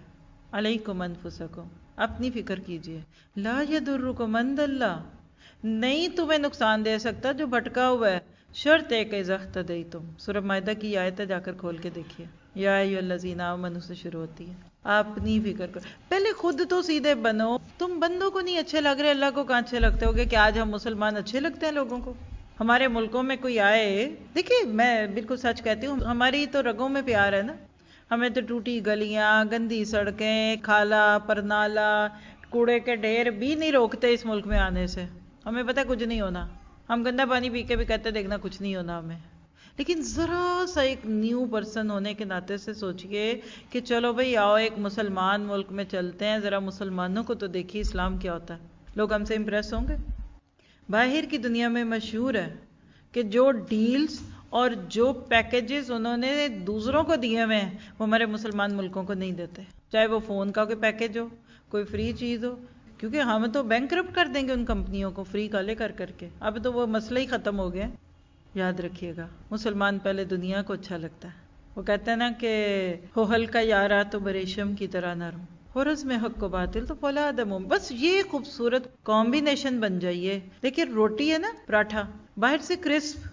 علیکم انفسکم، اپنی فکر کیجئے، لا یضرکم من ضل، نہیں تمہیں نقصان دے سکتا جو بھٹکا ہوا ہے، شرط ہے کہ اذا اہتدیتم، سورہ مائدہ کی آیت ہے، جا کر کھول کے دیکھیے، یا ایھا الذین آمنوا سے شروع ہوتی ہے۔ اپنی فکر کرو، پہلے خود تو سیدھے بنو۔ تم بندوں کو نہیں اچھے لگ رہے، اللہ کو کہاں اچھے لگتے ہوگے کہ آج ہم مسلمان اچھے لگتے ہیں لوگوں کو؟ ہمارے ملکوں میں کوئی آئے، دیکھیے میں بالکل سچ کہتی ہوں، ہماری تو رگوں میں پیار ہے نا، ہمیں تو ٹوٹی گلیاں، گندی سڑکیں، کھالا پرنالا، کوڑے کے ڈھیر بھی نہیں روکتے اس ملک میں آنے سے، ہمیں پتہ کچھ نہیں ہونا، ہم گندا پانی پی کے بھی کہتے دیکھنا کچھ نہیں ہونا ہمیں۔ لیکن ذرا سا ایک نیو پرسن ہونے کے ناطے سے سوچئے کہ چلو بھئی آؤ ایک مسلمان ملک میں چلتے ہیں، ذرا مسلمانوں کو تو دیکھیے اسلام کیا ہوتا ہے، لوگ ہم سے امپریس ہوں گے۔ باہر کی دنیا میں مشہور ہے کہ جو ڈیلز اور جو پیکیجز انہوں نے دوسروں کو دیے ہوئے ہیں وہ ہمارے مسلمان ملکوں کو نہیں دیتے، چاہے وہ فون کا کوئی پیکیج ہو، کوئی فری چیز ہو، کیونکہ ہم تو بینکرپٹ کر دیں گے ان کمپنیوں کو فری کالے کر کر کے، اب تو وہ مسئلہ ہی ختم ہو گیا۔ یاد رکھیے گا، مسلمان پہلے دنیا کو اچھا لگتا ہے، وہ کہتے ہیں نا کہ ہو ہلکا یارا تو بریشم کی طرح نرم، حرز میں حق و باطل تو فولاد مومن، بس یہ خوبصورت کمبینیشن بن جائیے۔ دیکھیے روٹی ہے نا، پراٹھا، باہر سے کرسپ،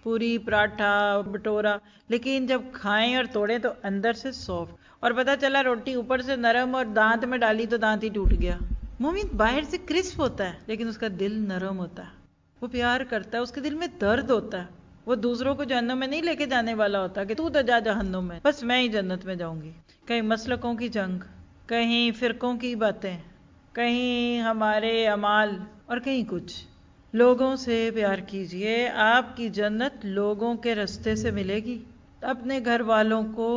پوری پراٹھا بٹورا، لیکن جب کھائیں اور توڑیں تو اندر سے سافٹ، اور پتہ چلا روٹی اوپر سے نرم اور دانت میں ڈالی تو دانت ہی ٹوٹ گیا۔ مومن باہر سے کرسپ ہوتا ہے لیکن اس کا دل نرم ہوتا ہے، وہ پیار کرتا ہے، اس کے دل میں درد ہوتا ہے، وہ دوسروں کو جہنم میں نہیں لے کے جانے والا ہوتا کہ تو جا جہنم میں، بس میں ہی جنت میں جاؤں گی۔ کہیں مسلکوں کی جنگ، کہیں فرقوں کی باتیں، کہیں ہمارے اعمال، اور کہیں کچھ۔ لوگوں سے پیار کیجئے، آپ کی جنت لوگوں کے رستے سے ملے گی، اپنے گھر والوں کو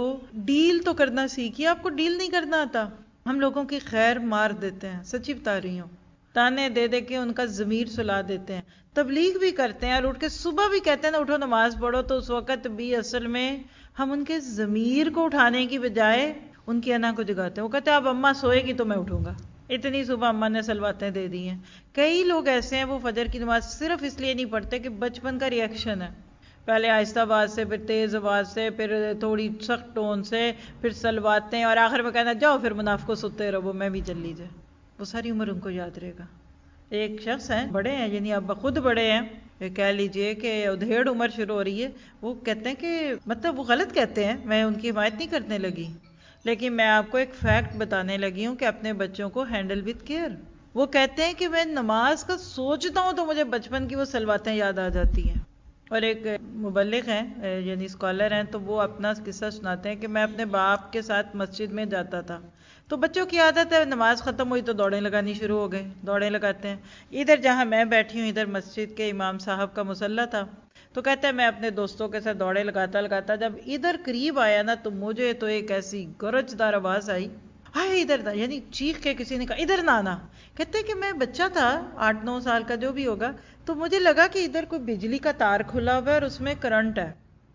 ڈیل تو کرنا سیکھیے. آپ کو ڈیل نہیں کرنا آتا. ہم لوگوں کی خیر مار دیتے ہیں, سچی بتا رہی ہوں, تانے دے دے کے ان کا ضمیر سلا دیتے ہیں. تبلیغ بھی کرتے ہیں اور اٹھ کے صبح بھی کہتے ہیں نا اٹھو نماز پڑھو, تو اس وقت بھی اصل میں ہم ان کے ضمیر کو اٹھانے کی بجائے ان کی انا کو جگاتے ہیں. وہ کہتے ہیں اب اماں سوئے گی تو میں اٹھوں گا. اتنی صبح اماں نے سلواتیں دے دی ہیں. کئی لوگ ایسے ہیں وہ فجر کی نماز صرف اس لیے نہیں پڑھتے کہ بچپن کا ری ایکشن ہے, پہلے آہستہ آواز سے, پھر تیز آواز سے, پھر تھوڑی سخت ٹون سے, پھر سلواتیں, اور آخر میں کہنا جاؤ پھر منافقوں سوتے رہو, میں بھی چل لیجیے. وہ ساری عمر ان کو یاد رہے گا. ایک شخص ہیں بڑے ہیں, یعنی اب خود بڑے ہیں, کہہ لیجئے کہ ادھیڑ عمر شروع ہو رہی ہے. وہ کہتے ہیں کہ مطلب وہ غلط کہتے ہیں, میں ان کی حمایت نہیں کرنے لگی, لیکن میں آپ کو ایک فیکٹ بتانے لگی ہوں کہ اپنے بچوں کو ہینڈل وتھ کیئر. وہ کہتے ہیں کہ میں نماز کا سوچتا ہوں تو مجھے بچپن کی وہ سلواتیں یاد آ جاتی ہیں. اور ایک مبلغ ہیں یعنی اسکالر ہیں, تو وہ اپنا قصہ سناتے ہیں کہ میں اپنے باپ کے ساتھ مسجد میں جاتا تھا, تو بچوں کی عادت ہے نماز ختم ہوئی تو دوڑیں لگانی شروع ہو گئے, دوڑیں لگاتے ہیں. ادھر جہاں میں بیٹھی ہوں ادھر مسجد کے امام صاحب کا مصلی تھا, تو کہتے ہیں میں اپنے دوستوں کے ساتھ دوڑیں لگاتا لگاتا جب ادھر قریب آیا نا تو مجھے تو ایک ایسی گرجدار آواز آئی, ہائے ادھر تھا, یعنی چیخ کے کسی نے کہا ادھر نہ آنا. کہتے ہیں کہ میں بچہ تھا 8-9 سال کا جو بھی ہوگا, تو مجھے لگا کہ ادھر کوئی بجلی کا تار کھلا ہوا ہے اور اس میں کرنٹ ہے.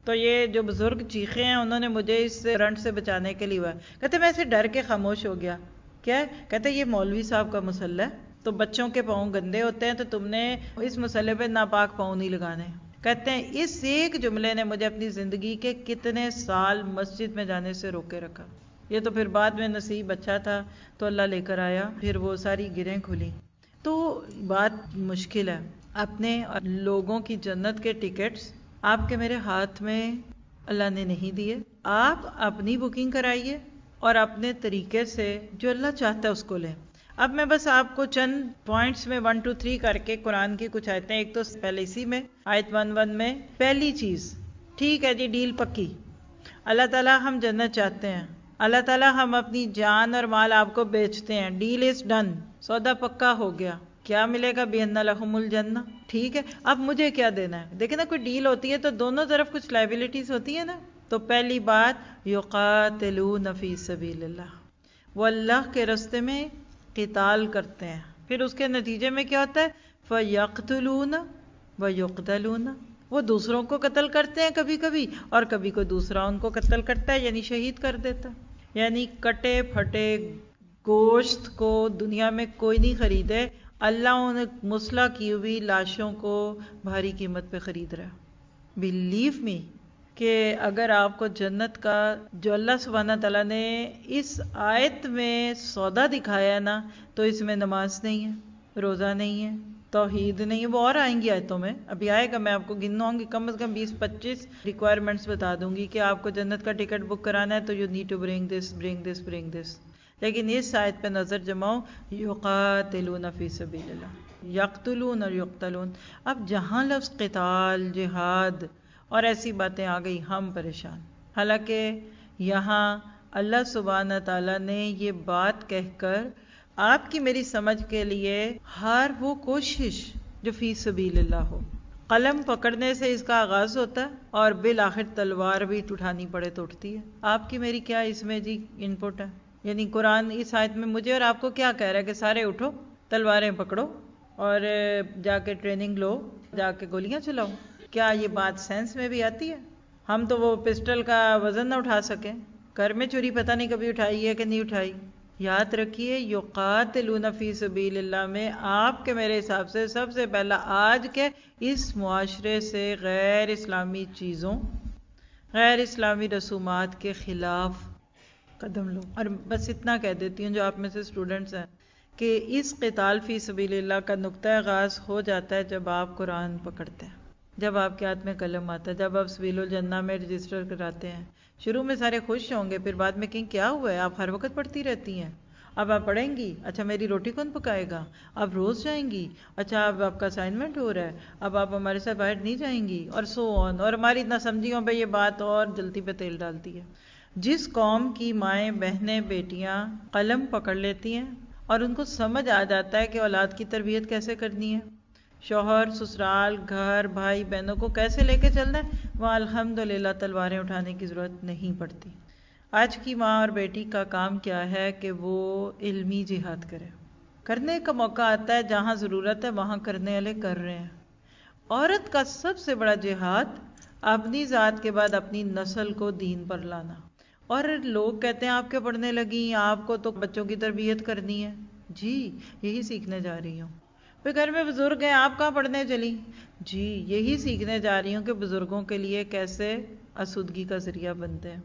تو یہ جو بزرگ چیخے ہیں انہوں نے مجھے اس کرنٹ سے بچانے کے لیے ہوا. کہتے میں ایسے ڈر کے خاموش ہو گیا. کیا ہے؟ کہتے یہ مولوی صاحب کا مصلی ہے, تو بچوں کے پاؤں گندے ہوتے ہیں تو تم نے اس مصلی پہ ناپاک پاؤں نہیں لگانے. کہتے ہیں اس ایک جملے نے مجھے اپنی زندگی کے کتنے سال مسجد میں جانے سے روکے رکھا. یہ تو پھر بعد میں نصیب اچھا تھا تو اللہ لے کر آیا, پھر وہ ساری گرہیں کھلی. تو بات مشکل ہے. اپنے اور لوگوں کی جنت کے ٹکٹس آپ کے میرے ہاتھ میں اللہ نے نہیں دیے. آپ اپنی بکنگ کرائیے اور اپنے طریقے سے جو اللہ چاہتا ہے اس کو لیں. اب میں بس آپ کو چند پوائنٹس میں 1 2 3 کر کے قرآن کی کچھ آیتیں, ایک تو پہلے اسی میں آیت 1 میں پہلی چیز, ٹھیک ہے جی ڈیل پکی, اللہ تعالیٰ ہم جنت چاہتے ہیں, اللہ تعالیٰ ہم اپنی جان اور مال آپ کو بیچتے ہیں, ڈیل از ڈن, سودا پکا ہو گیا, کیا ملے گا بِأَنَّ لَهُمُ الْجَنَّةَ. ٹھیک ہے, اب مجھے کیا دینا ہے. دیکھیں نا کوئی ڈیل ہوتی ہے تو دونوں طرف کچھ لائبلٹیز ہوتی ہیں نا. تو پہلی بات یقاتلون فی سبیل اللہ, وہ اللہ کے راستے میں قتال کرتے ہیں. پھر اس کے نتیجے میں کیا ہوتا ہے فَيَقْتُلُونَ وَيُقْتَلُونَ, وہ دوسروں کو قتل کرتے ہیں کبھی کبھی, اور کبھی کوئی دوسرا ان کو قتل کرتا ہے یعنی شہید کر دیتا. یعنی کٹے پھٹے گوشت کو دنیا میں کوئی نہیں خریدے, اللہ ان مسلح کی ہوئی لاشوں کو بھاری قیمت پہ خرید رہا ہے. بلیو می کہ اگر آپ کو جنت کا جو اللہ سبحانہ تعالیٰ نے اس آیت میں سودا دکھایا ہے نا, تو اس میں نماز نہیں ہے, روزہ نہیں ہے, توحید نہیں ہے. وہ اور آئیں گی آیتوں میں, ابھی آئے گا, میں آپ کو گنوں گی کم از کم 20-25 ریکوائرمنٹس بتا دوں گی کہ آپ کو جنت کا ٹکٹ بک کرانا ہے تو یو نیڈ ٹو برنگ دس برنگ دس برنگ دس. لیکن اس آیت پہ نظر جماؤ, یقاتلون فی سبیل اللہ, یقتلون اور یقتلون. اب جہاں لفظ قتال, جہاد اور ایسی باتیں آ گئی ہم پریشان. حالانکہ یہاں اللہ سبحانہ تعالیٰ نے یہ بات کہہ کر آپ کی میری سمجھ کے لیے ہر وہ کوشش جو فی سبیل اللہ ہو, قلم پکڑنے سے اس کا آغاز ہوتا ہے اور بالآخر تلوار بھی اٹھانی پڑے تو اٹھتی ہے. آپ کی میری کیا اس میں جی انپٹ ہے؟ یعنی قرآن اس آیت میں مجھے اور آپ کو کیا کہہ رہا ہے کہ سارے اٹھو, تلواریں پکڑو اور جا کے ٹریننگ لو, جا کے گولیاں چلاؤ. کیا یہ بات سینس میں بھی آتی ہے؟ ہم تو وہ پسٹل کا وزن نہ اٹھا سکیں, گھر میں چوری پتہ نہیں کبھی اٹھائی ہے کہ نہیں اٹھائی. یاد رکھیے یقاتلون فی سبیل اللہ میں آپ کے میرے حساب سے سب سے پہلا آج کے اس معاشرے سے غیر اسلامی چیزوں, غیر اسلامی رسومات کے خلاف قدم لو. اور بس اتنا کہہ دیتی ہوں جو آپ میں سے اسٹوڈنٹس ہیں کہ اس قتال فی سبیل اللہ کا نقطہ آغاز ہو جاتا ہے جب آپ قرآن پکڑتے ہیں, جب آپ کے ہاتھ میں قلم آتا ہے, جب آپ سبیل الجنہ میں رجسٹر کراتے ہیں. شروع میں سارے خوش ہوں گے, پھر بعد میں کہیں کیا ہوا ہے, آپ ہر وقت پڑھتی رہتی ہیں, اب آپ پڑھیں گی, اچھا میری روٹی کون پکائے گا, اب روز جائیں گی, اچھا اب آپ کا اسائنمنٹ ہو رہا ہے, اب آپ ہمارے ساتھ باہر نہیں جائیں گی, اور سو آن. اور ہماری اتنا سمجھیوں پہ یہ بات اور جلتی پہ تیل ڈالتی ہے. جس قوم کی مائیں بہنیں بیٹیاں قلم پکڑ لیتی ہیں اور ان کو سمجھ آ جاتا ہے کہ اولاد کی تربیت کیسے کرنی ہے, شوہر, سسرال, گھر, بھائی بہنوں کو کیسے لے کے چلنا ہے, وہاں الحمدللہ تلواریں اٹھانے کی ضرورت نہیں پڑتی۔ آج کی ماں اور بیٹی کا کام کیا ہے کہ وہ علمی جہاد کرے۔ کرنے کا موقع آتا ہے، جہاں ضرورت ہے وہاں کرنے والے کر رہے ہیں۔ عورت کا سب سے بڑا جہاد اپنی ذات کے بعد اپنی نسل کو دین پر لانا۔ اور لوگ کہتے ہیں آپ کیا پڑھنے لگی، آپ کو تو بچوں کی تربیت کرنی ہے۔ جی یہی سیکھنے جا رہی ہوں۔ پھر گھر میں بزرگ ہیں، آپ کہاں پڑھنے چلی؟ جی یہی سیکھنے جا رہی ہوں کہ بزرگوں کے لیے کیسے آسودگی کا ذریعہ بنتے ہیں۔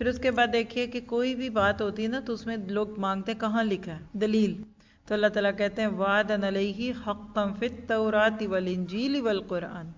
پھر اس کے بعد دیکھیے کہ کوئی بھی بات ہوتی ہے نا تو اس میں لوگ مانگتے ہیں کہاں لکھا ہے دلیل، تو اللہ تعالیٰ کہتے ہیں وعدن علیہ حقا فی التوراۃ والانجیل والقرآن۔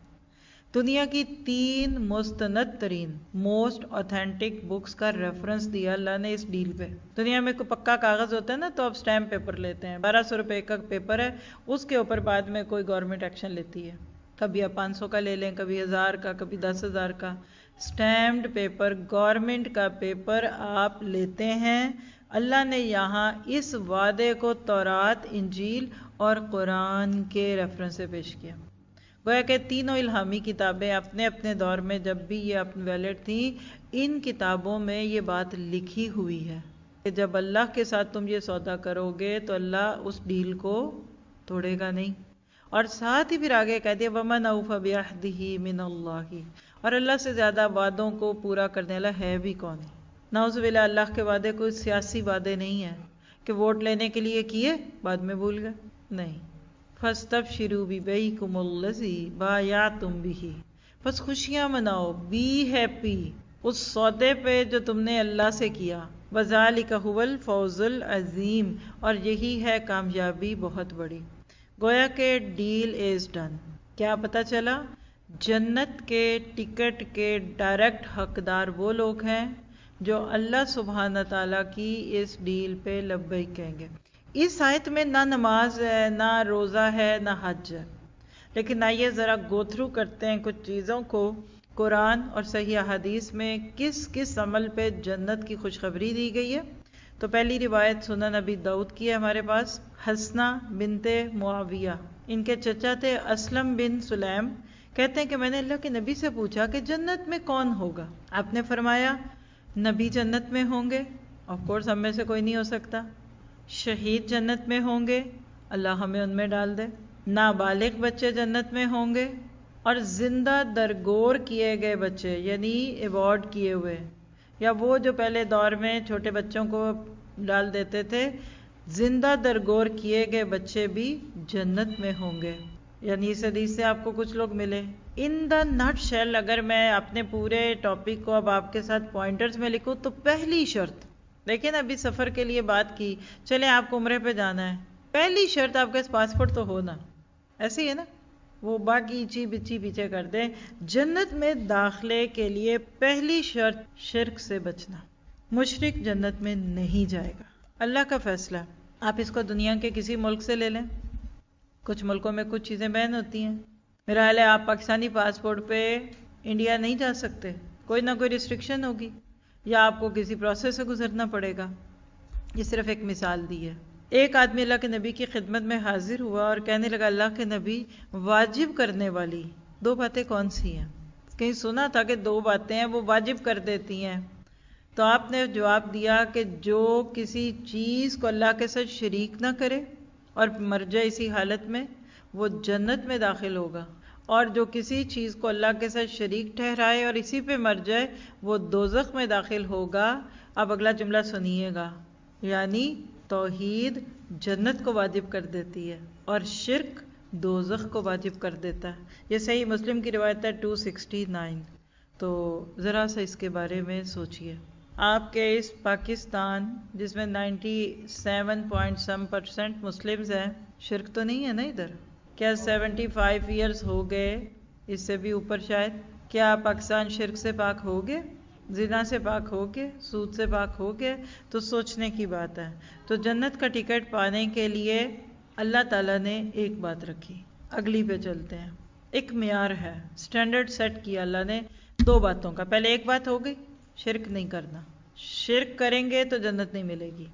دنیا کی 3 مستند ترین موسٹ اوتھینٹک بکس کا ریفرنس دیا اللہ نے اس ڈیل پہ۔ دنیا میں کوئی پکا کاغذ ہوتا ہے نا تو آپ سٹیمپ پیپر لیتے ہیں، 1200 روپے کا پیپر ہے، اس کے اوپر بعد میں کوئی گورنمنٹ ایکشن لیتی ہے، کبھی آپ 500 کا لے لیں، کبھی 1000 کا، کبھی 10,000 کا۔ سٹیمپڈ پیپر، گورنمنٹ کا پیپر آپ لیتے ہیں۔ اللہ نے یہاں اس وعدے کو تورات، انجیل اور قرآن کے ریفرنس سے پیش کیا۔ گویا کہ تینوں الہامی کتابیں اپنے اپنے دور میں جب بھی یہ ویلڈ تھیں، ان کتابوں میں یہ بات لکھی ہوئی ہے کہ جب اللہ کے ساتھ تم یہ سودا کرو گے تو اللہ اس ڈیل کو توڑے گا نہیں۔ اور ساتھ ہی پھر آگے کہہ دیا وَمَنْ أَوْفَى بِعَهْدِهِ مِنَ اللَّهِ، اور اللہ سے زیادہ وعدوں کو پورا کرنے والا ہے بھی کون ہے؟ نعوذ باللہ، اللہ کے وعدے کوئی سیاسی وعدے نہیں ہیں کہ ووٹ لینے کے لیے کیے بعد میں بھول گئے، نہیں۔ فَاسْتَبْشِرُوا بِبَيْعِكُمُ الَّذِي بَايَعْتُمْ بِهِ، بس خوشیاں مناؤ، بی ہیپی اس سودے پہ جو تم نے اللہ سے کیا۔ وَذَلِكَ هُوَ الْفَوْزُ الْعَظِيمُ، اور یہی ہے کامیابی بہت بڑی۔ گویا کہ ڈیل از ڈن۔ کیا پتہ چلا؟ جنت کے ٹکٹ کے ڈائریکٹ حقدار وہ لوگ ہیں جو اللہ سبحانہ تعالیٰ کی اس ڈیل پہ لبیک کہیں گے۔ اس آیت میں نہ نماز ہے، نہ روزہ ہے، نہ حج ہے، لیکن آئیے ذرا گو تھرو کرتے ہیں کچھ چیزوں کو۔ قرآن اور صحیح احادیث میں کس کس عمل پہ جنت کی خوشخبری دی گئی ہے؟ تو پہلی روایت سنن ابی داؤد کی ہے ہمارے پاس۔ حسنہ بنت معاویہ، ان کے چچا تھے اسلم بن سلیم، کہتے ہیں کہ میں نے اللہ کے نبی سے پوچھا کہ جنت میں کون ہوگا؟ آپ نے فرمایا نبی جنت میں ہوں گے، آف کورس ہم میں سے کوئی نہیں ہو سکتا۔ شہید جنت میں ہوں گے، اللہ ہمیں ان میں ڈال دے۔ نابالغ بچے جنت میں ہوں گے، اور زندہ درگور کیے گئے بچے یعنی ایوارڈ کیے ہوئے، یا وہ جو پہلے دور میں چھوٹے بچوں کو ڈال دیتے تھے، زندہ درگور کیے گئے بچے بھی جنت میں ہوں گے۔ یعنی اس حدیث سے آپ کو کچھ لوگ ملے۔ ان دا نٹ شیل اگر میں اپنے پورے ٹاپک کو اب آپ کے ساتھ پوائنٹرز میں لکھوں تو پہلی شرط، لیکن ابھی سفر کے لیے بات کی، چلیں آپ کو عمرے پہ جانا ہے، پہلی شرط آپ کے پاسپورٹ تو ہونا، ایسے ہی ہے نا، وہ باقی چی بچی پیچھے کر دیں۔ جنت میں داخلے کے لیے پہلی شرط شرک سے بچنا۔ مشرک جنت میں نہیں جائے گا، اللہ کا فیصلہ۔ آپ اس کو دنیا کے کسی ملک سے لے لیں، کچھ ملکوں میں کچھ چیزیں بین ہوتی ہیں، میرا خیال ہے آپ پاکستانی پاسپورٹ پہ انڈیا نہیں جا سکتے، کوئی نہ کوئی ریسٹرکشن ہوگی، یا آپ کو کسی پروسیس سے گزرنا پڑے گا۔ یہ صرف ایک مثال دی ہے۔ ایک آدمی اللہ کے نبی کی خدمت میں حاضر ہوا اور کہنے لگا اللہ کے نبی، واجب کرنے والی 2 باتیں کون سی ہیں؟ کہیں سنا تھا کہ 2 باتیں ہیں وہ واجب کر دیتی ہیں۔ تو آپ نے جواب دیا کہ جو کسی چیز کو اللہ کے ساتھ شریک نہ کرے اور مر جائے اسی حالت میں، وہ جنت میں داخل ہوگا، اور جو کسی چیز کو اللہ کے ساتھ شریک ٹھہرائے اور اسی پہ مر جائے وہ دوزخ میں داخل ہوگا۔ اب اگلا جملہ سنیے گا، یعنی توحید جنت کو واجب کر دیتی ہے اور شرک دوزخ کو واجب کر دیتا ہے۔ یہ صحیح مسلم کی روایت ہے 269۔ تو ذرا سا اس کے بارے میں سوچئے۔ آپ کے اس پاکستان جس میں 97% مسلمز ہیں، شرک تو نہیں ہے نا ادھر؟ کیا 75 ایئرز ہو گئے، اس سے بھی اوپر شاید، کیا پاکستان شرک سے پاک ہو گئے، زنا سے پاک ہو گئے، سود سے پاک ہو گئے؟ تو سوچنے کی بات ہے۔ تو جنت کا ٹکٹ پانے کے لیے اللہ تعالیٰ نے ایک بات رکھی، اگلی پہ چلتے ہیں۔ ایک معیار ہے، سٹینڈرڈ سیٹ کیا اللہ نے 2 باتوں کا۔ پہلے ایک بات ہو گئی، شرک نہیں کرنا، شرک کریں گے تو جنت نہیں ملے گی،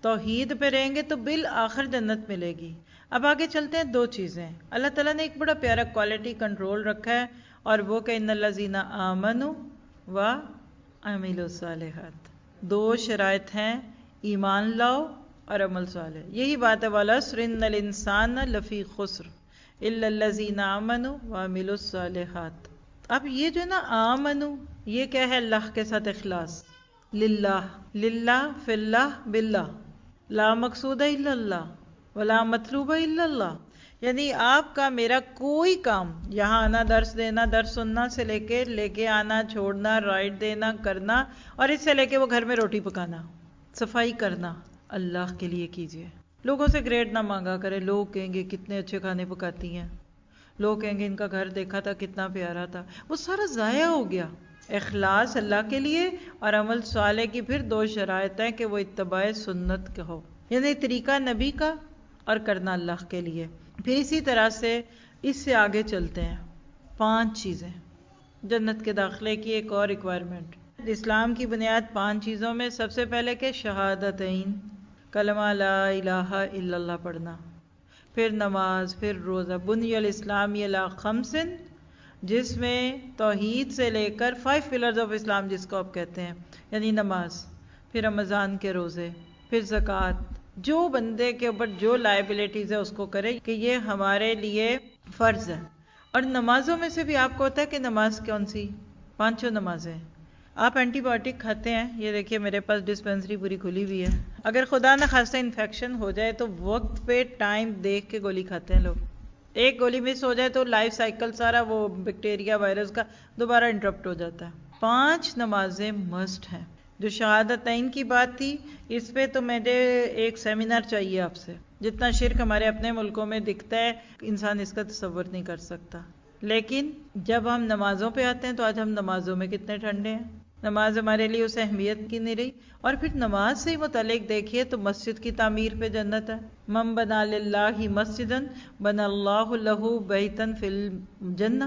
توحید پہ رہیں گے تو بالآخر جنت ملے گی۔ اب آگے چلتے ہیں 2 چیزیں۔ اللہ تعالیٰ نے ایک بڑا پیارا کوالٹی کنٹرول رکھا ہے، اور وہ کہ ان الذین آمنوا وعملوا الصالحات، دو شرائط ہیں، ایمان لاؤ اور عمل صالح. یہی بات ہے والعصر ان الانسان لفی خسر الا الذین آمنوا وعملوا الصالحات. اب یہ جو ہے نا آمنو، یہ کیا ہے؟ اللہ کے ساتھ اخلاص، للہ، للہ فی اللہ باللہ، لا مقصود الا اللہ ولا مطلوب الا اللہ. یعنی آپ کا میرا کوئی کام، یہاں آنا، درس دینا، درس سننا سے لے کے آنا، چھوڑنا، رائٹ دینا، کرنا، اور اس سے لے کے وہ گھر میں روٹی پکانا، صفائی کرنا، اللہ کے لیے کیجیے. لوگوں سے گریڈ نہ مانگا کرے. لوگ کہیں گے کتنے اچھے کھانے پکاتی ہیں، لوگ کہیں گے ان کا گھر دیکھا تھا کتنا پیارا تھا. وہ سارا ضائع ہو گیا. اخلاص اللہ کے لیے اور عمل صالح کی پھر دو شرائط ہیں کہ وہ اتباع سنت کا ہو، یعنی طریقہ نبی کا اور کرنا اللہ کے لیے. پھر اسی طرح سے اس سے آگے چلتے ہیں. 5 چیزیں جنت کے داخلے کی ایک اور ریکوائرمنٹ. اسلام کی بنیاد 5 چیزوں میں سب سے پہلے کہ شہادتین، کلمہ لا الہ الا اللہ پڑھنا، پھر نماز، پھر روزہ. بنی الاسلام علی 5، جس میں توحید سے لے کر 5 پلرز آف اسلام جس کو آپ کہتے ہیں، یعنی نماز، پھر رمضان کے روزے، پھر زکوٰۃ. جو بندے کے اوپر جو لائبلٹیز ہے اس کو کرے کہ یہ ہمارے لیے فرض ہے. اور نمازوں میں سے بھی آپ کو ہوتا ہے کہ نماز کون سی؟ 5 نمازیں. آپ اینٹی بایوٹک کھاتے ہیں، یہ دیکھیے میرے پاس ڈسپینسری پوری کھلی ہوئی ہے. اگر خدا نہ خواستہ انفیکشن ہو جائے تو وقت پہ ٹائم دیکھ کے گولی کھاتے ہیں لوگ. ایک گولی مس ہو جائے تو لائف سائیکل سارا وہ بیکٹیریا وائرس کا دوبارہ انٹرپٹ ہو جاتا ہے. 5 نمازیں مسٹ ہیں. جو شہادتین کی بات تھی، اس پہ تو مجھے ایک سیمینار چاہیے آپ سے. جتنا شرک ہمارے اپنے ملکوں میں دکھتا ہے انسان اس کا تصور نہیں کر سکتا. لیکن جب ہم نمازوں پہ آتے ہیں تو آج ہم نمازوں میں کتنے ٹھنڈے ہیں. نماز ہمارے لیے اس اہمیت کی نہیں رہی. اور پھر نماز سے ہی متعلق دیکھیے تو مسجد کی تعمیر پہ جنت ہے. من بنا للہ مسجدا بنا اللہ لہ بیتا فی الجنہ.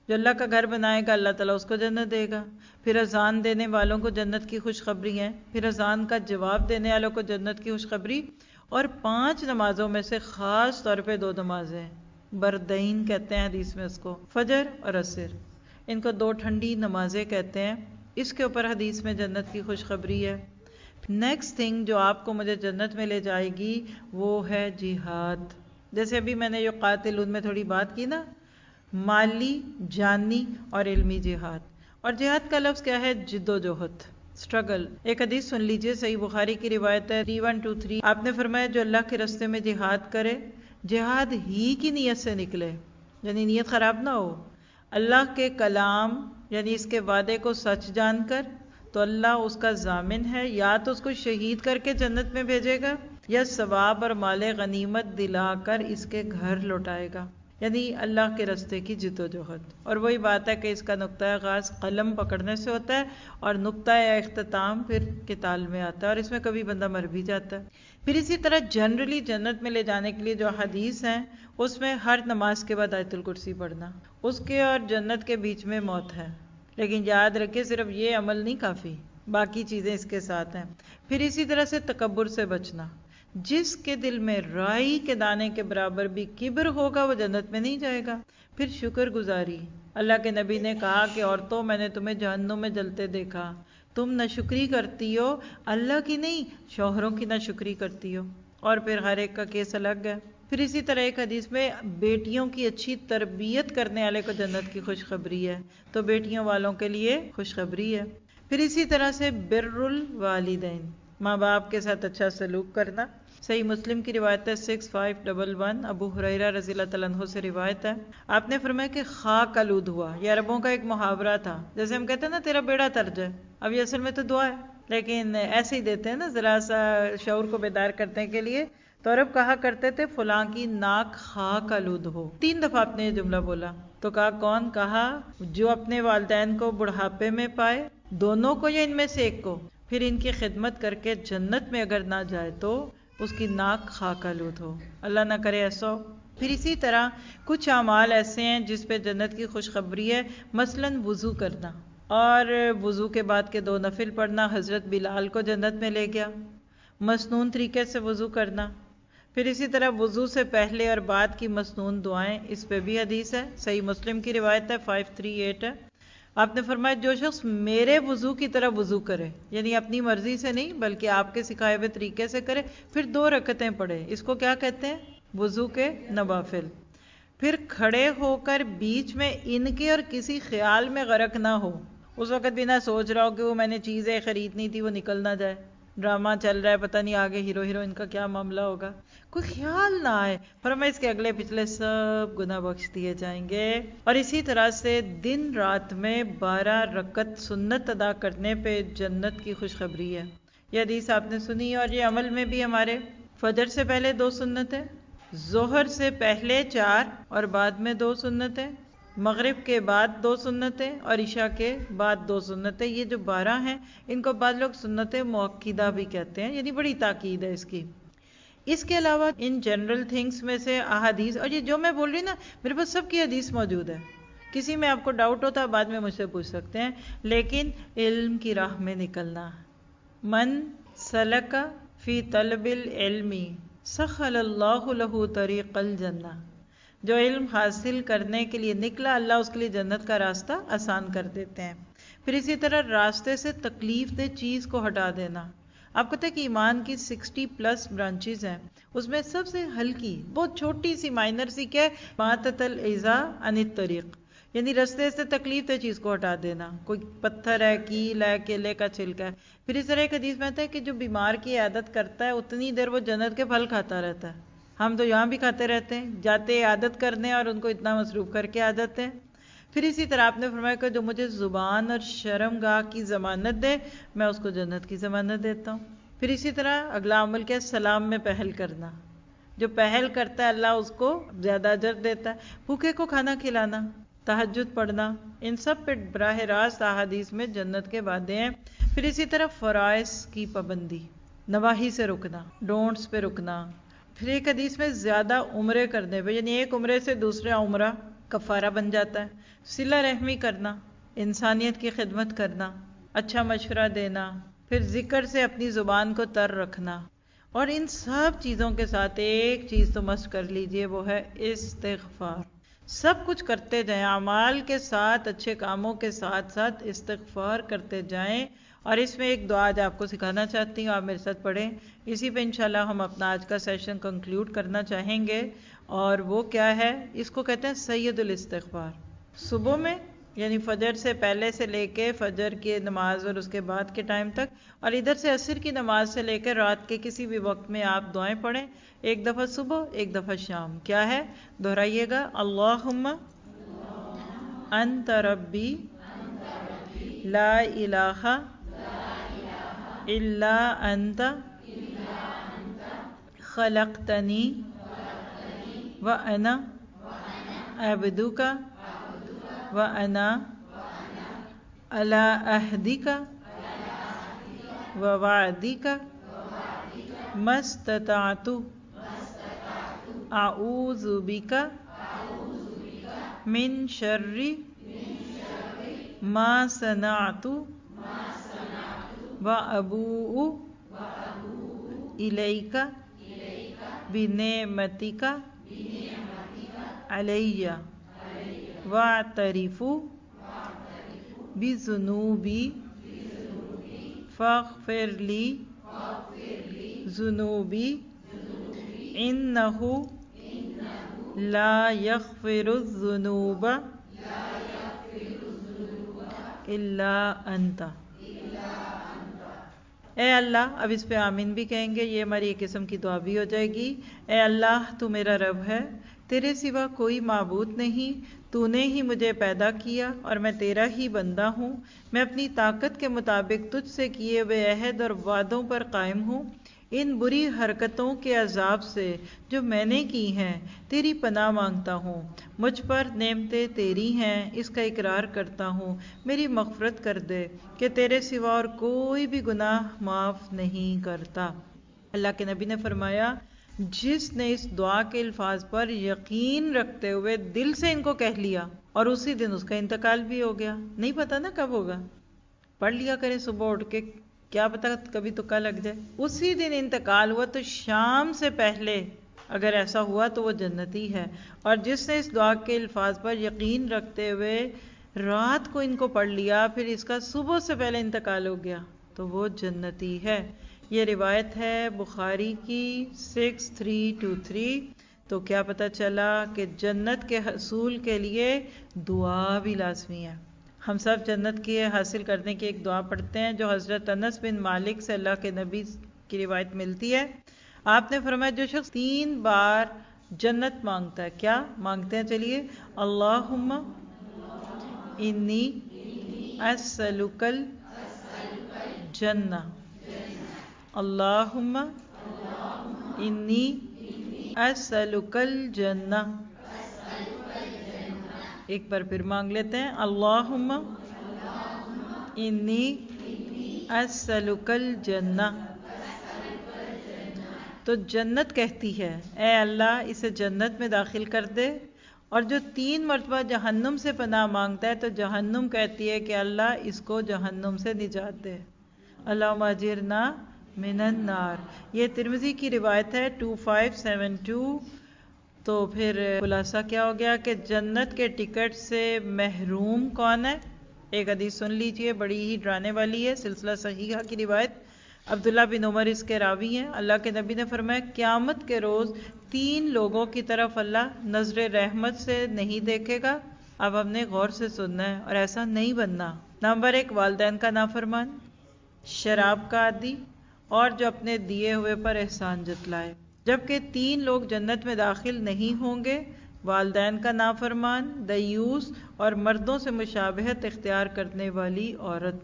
جو اللہ کا گھر بنائے گا اللہ تعالیٰ اس کو جنت دے گا. پھر اذان دینے والوں کو جنت کی خوشخبری ہے، پھر اذان کا جواب دینے والوں کو جنت کی خوشخبری. اور 5 نمازوں میں سے خاص طور پہ 2 نمازیں بردین کہتے ہیں حدیث میں اس کو، فجر اور عصر. ان کو 2 ٹھنڈی نمازیں کہتے ہیں. اس کے اوپر حدیث میں جنت کی خوشخبری ہے. نیکسٹ تھنگ جو آپ کو مجھے جنت میں لے جائے گی وہ ہے جہاد. جیسے ابھی میں نے جو قاتلون میں تھوڑی بات کی نا، مالی، جانی اور علمی جہاد. اور جہاد کا لفظ کیا ہے؟ جد و جہد، اسٹرگل. ایک حدیث سن لیجئے، صحیح بخاری کی روایت ہے 3123. آپ نے فرمایا جو اللہ کے راستے میں جہاد کرے، جہاد ہی کی نیت سے نکلے، یعنی نیت خراب نہ ہو، اللہ کے کلام یعنی اس کے وعدے کو سچ جان کر، تو اللہ اس کا ضامن ہے. یا تو اس کو شہید کر کے جنت میں بھیجے گا، یا ثواب اور مال غنیمت دلا کر اس کے گھر لوٹائے گا. یعنی اللہ کے راستے کی جد و جہد. اور وہی بات ہے کہ اس کا نقطہ آغاز قلم پکڑنے سے ہوتا ہے اور نقطہ اختتام پھر قتال میں آتا ہے، اور اس میں کبھی بندہ مر بھی جاتا ہے. پھر اسی طرح جنرلی جنت میں لے جانے کے لیے جو حدیث ہیں اس میں ہر نماز کے بعد آیت الکرسی پڑھنا. اس کے اور جنت کے بیچ میں موت ہے. لیکن یاد رکھیں صرف یہ عمل نہیں کافی، باقی چیزیں اس کے ساتھ ہیں. پھر اسی طرح سے تکبر سے بچنا. جس کے دل میں رائی کے دانے کے برابر بھی کبر ہوگا وہ جنت میں نہیں جائے گا. پھر شکر گزاری. اللہ کے نبی نے کہا کہ عورتوں میں نے تمہیں جہنم میں جلتے دیکھا، تم ناشکری کرتی ہو، اللہ کی نہیں شوہروں کی ناشکری کرتی ہو. اور پھر ہر ایک کا کیس الگ ہے. پھر اسی طرح ایک حدیث میں بیٹیوں کی اچھی تربیت کرنے والے کو جنت کی خوشخبری ہے، تو بیٹیوں والوں کے لیے خوشخبری ہے. پھر اسی طرح سے بر الوالدین، ماں باپ کے ساتھ اچھا سلوک کرنا. صحیح مسلم کی روایت ہے 6511، ابو ہریرہ رضی اللہ تعالیٰ عنہ سے روایت ہے. آپ نے فرمایا کہ خاک آلود ہوا، یہ عربوں کا ایک محاورہ تھا. جیسے ہم کہتے ہیں نا تیرا بیڑا ترج ہے، اب یہ اصل میں تو دعا ہے لیکن ایسے ہی دیتے ہیں نا ذرا سا شعور کو بیدار کرنے کے لیے. تو عرب کہا کرتے تھے فلاں کی ناک خاک آلود ہو. 3 دفعہ آپ نے یہ جملہ بولا. تو کہا کون؟ کہا جو اپنے والدین کو بڑھاپے میں پائے، دونوں کو یا ان میں سے ایک کو، پھر ان کی خدمت کر کے جنت میں اگر نہ جائے تو اس کی ناک خاک آلود ہو. اللہ نہ کرے ایسا ہو. پھر اسی طرح کچھ اعمال ایسے ہیں جس پہ جنت کی خوشخبری ہے، مثلاً وضو کرنا، اور وضو کے بعد کے 2 نفل پڑھنا حضرت بلال کو جنت میں لے گیا. مسنون طریقے سے وضو کرنا، پھر اسی طرح وضو سے پہلے اور بعد کی مسنون دعائیں، اس پہ بھی حدیث ہے، صحیح مسلم کی روایت ہے 538 ہے۔ آپ نے فرمایا جو شخص میرے وضو کی طرح وضو کرے، یعنی اپنی مرضی سے نہیں بلکہ آپ کے سکھائے ہوئے طریقے سے کرے، پھر 2 رکعتیں پڑھے، اس کو کیا کہتے ہیں؟ وضو کے نوافل۔ پھر کھڑے ہو کر بیچ میں ان کے اور کسی خیال میں غرق نہ ہو، اس وقت بھی نہ سوچ رہا ہو کہ وہ میں نے چیزیں خریدنی تھی وہ نکل نہ جائے، ڈرامہ چل رہا ہے پتہ نہیں آگے ہیرو ہیروئن کا کیا معاملہ ہوگا، کوئی خیال نہ آئے، فرمایا اس کے اگلے پچھلے سب گناہ بخش دیے جائیں گے۔ اور اسی طرح سے دن رات میں 12 رکعت سنت ادا کرنے پہ جنت کی خوشخبری ہے۔ یہ حدیث آپ نے سنی ہے، اور یہ عمل میں بھی ہمارے فجر سے پہلے 2 سنتیں، ظہر سے پہلے 4 اور بعد میں 2 سنتیں، مغرب کے بعد 2 سنتیں اور عشاء کے بعد 2 سنتیں۔ یہ جو 12 ہیں ان کو بعض لوگ سنت مؤکدہ بھی کہتے ہیں، یعنی بڑی تاکید ہے اس کی۔ اس کے علاوہ ان جنرل تھنگس میں سے احادیث، اور یہ جو میں بول رہی نا میرے پاس سب کی حدیث موجود ہے، کسی میں آپ کو ڈاؤٹ ہوتا ہے بعد میں مجھ سے پوچھ سکتے ہیں، لیکن علم کی راہ میں نکلنا، من سلک فی طلب العلم سخل اللہ لہ طریق الجنہ، جو علم حاصل کرنے کے لیے نکلا اللہ اس کے لیے جنت کا راستہ آسان کر دیتے ہیں۔ پھر اسی طرح راستے سے تکلیف دہ چیز کو ہٹا دینا۔ آپ کو پتہ ہے کہ ایمان کی 60+ برانچز ہیں، اس میں سب سے ہلکی بہت چھوٹی سی مائنر سی کیا ہے، ماتت الایذا عن الطریق، یعنی راستے سے تکلیف دہ چیز کو ہٹا دینا، کوئی پتھر ہے، کیل ہے، کیلے کا چھلکا ہے۔ پھر اس طرح ایک حدیث میں آتا ہے کہ جو بیمار کی عیادت کرتا ہے اتنی دیر وہ جنت کے پھل کھاتا رہتا ہے۔ ہم تو یہاں بھی کھاتے رہتے ہیں، جاتے عادت کرنے اور ان کو اتنا مصروف کر کے عادت ہے۔ پھر اسی طرح آپ نے فرمایا کہ جو مجھے زبان اور شرم گاہ کی ضمانت دے میں اس کو جنت کی ضمانت دیتا ہوں۔ پھر اسی طرح اگلا عمل کیا؟ سلام میں پہل کرنا، جو پہل کرتا ہے اللہ اس کو زیادہ اجر دیتا ہے۔ بھوکے کو کھانا کھلانا، تہجد پڑھنا، ان سب پہ براہ راست احادیث میں جنت کے وعدے ہیں۔ پھر اسی طرح فرائض کی پابندی، نواہی سے رکنا، ڈونٹس پہ رکنا۔ پھر ایک حدیث میں زیادہ عمرے کرنے پہ، یعنی ایک عمرے سے دوسرا عمرہ کفارہ بن جاتا ہے۔ صلہ رحمی کرنا، انسانیت کی خدمت کرنا، اچھا مشورہ دینا، پھر ذکر سے اپنی زبان کو تر رکھنا، اور ان سب چیزوں کے ساتھ ایک چیز تو مست کر لیجئے، وہ ہے استغفار۔ سب کچھ کرتے جائیں، اعمال کے ساتھ، اچھے کاموں کے ساتھ ساتھ استغفار کرتے جائیں۔ اور اس میں ایک دعا آج آپ کو سکھانا چاہتی ہوں، آپ میرے ساتھ پڑھیں، اسی پہ انشاءاللہ ہم اپنا آج کا سیشن کنکلیوڈ کرنا چاہیں گے۔ اور وہ کیا ہے؟ اس کو کہتے ہیں سید الاستغفار۔ صبح میں یعنی فجر سے پہلے سے لے کے فجر کی نماز اور اس کے بعد کے ٹائم تک، اور ادھر سے عصر کی نماز سے لے کے رات کے کسی بھی وقت میں آپ دعائیں پڑھیں، ایک دفعہ صبح ایک دفعہ شام۔ کیا ہے؟ دہرائیے گا، اللہم انت ربی لا الہ الا انت خلقتنی وانا عبدک وانا علی عہدک ووعدک ما استطعت اعوذ بک من شر ما صنعت وابوء الیک بنعمتک علی واعترف بذنوبی فاغفر لی ذنوبی انہ لا یغفر الذنوب الا انت۔ اے اللہ، اب اس پہ آمین بھی کہیں گے، یہ ہماری ایک قسم کی دعا بھی ہو جائے گی۔ اے اللہ، تو میرا رب ہے، تیرے سوا کوئی معبود نہیں، تو نے ہی مجھے پیدا کیا اور میں تیرا ہی بندہ ہوں۔ میں اپنی طاقت کے مطابق تجھ سے کیے ہوئے عہد اور وعدوں پر قائم ہوں۔ ان بری حرکتوں کے عذاب سے جو میں نے کی ہیں تیری پناہ مانگتا ہوں۔ مجھ پر نعمتیں تیری ہیں، اس کا اقرار کرتا ہوں، میری مغفرت کر دے کہ تیرے سوا اور کوئی بھی گناہ معاف نہیں کرتا۔ اللہ کے نبی نے فرمایا، جس نے اس دعا کے الفاظ پر یقین رکھتے ہوئے دل سے ان کو کہہ لیا اور اسی دن اس کا انتقال بھی ہو گیا، نہیں پتا نا کب ہوگا، پڑھ لیا کریں صبح اٹھ کے کیا پتہ کبھی تکا لگ جائے. اسی دن انتقال ہوا تو شام سے پہلے اگر ایسا ہوا تو وہ جنتی ہے. اور جس نے اس دعا کے الفاظ پر یقین رکھتے ہوئے رات کو ان کو پڑھ لیا پھر اس کا صبح سے پہلے انتقال ہو گیا تو وہ جنتی ہے. یہ روایت ہے بخاری کی 6323. تو کیا پتہ چلا کہ جنت کے حصول کے لیے دعا بھی لازمی ہے. ہم سب جنت کی حاصل کرنے کی ایک دعا پڑھتے ہیں جو حضرت انس بن مالک سے اللہ کے نبی کی روایت ملتی ہے. آپ نے فرمایا جو شخص 3 بار جنت مانگتا ہے. کیا مانگتے ہیں؟ چلیے. اللہم انی اسألک الجنہ. اللہم انی اسألک الجنہ. ایک بار پھر مانگ لیتے ہیں. اللہم انی اسألک الجنہ. تو جنت کہتی ہے اے اللہ اسے جنت میں داخل کر دے. اور جو 3 مرتبہ جہنم سے پناہ مانگتا ہے تو جہنم کہتی ہے کہ اللہ اس کو جہنم سے نجات دے. اللہم اجرنا من النار. یہ ترمذی کی روایت ہے 2572. تو پھر خلاصہ کیا ہو گیا کہ جنت کے ٹکٹ سے محروم کون ہے؟ ایک حدیث سن لیجئے بڑی ہی ڈرانے والی ہے. سلسلہ صحیحہ کی روایت. عبداللہ بن عمر اس کے راوی ہیں. اللہ کے نبی نے فرمایا قیامت کے روز 3 لوگوں کی طرف اللہ نظر رحمت سے نہیں دیکھے گا. اب ہم نے غور سے سننا ہے اور ایسا نہیں بننا. نمبر 1 والدین کا نافرمان، شراب کا عادی اور جو اپنے دیے ہوئے پر احسان جتلائے. جبکہ 3 لوگ جنت میں داخل نہیں ہوں گے: والدین کا نافرمان، دیوس اور مردوں سے مشابہت اختیار کرنے والی عورت.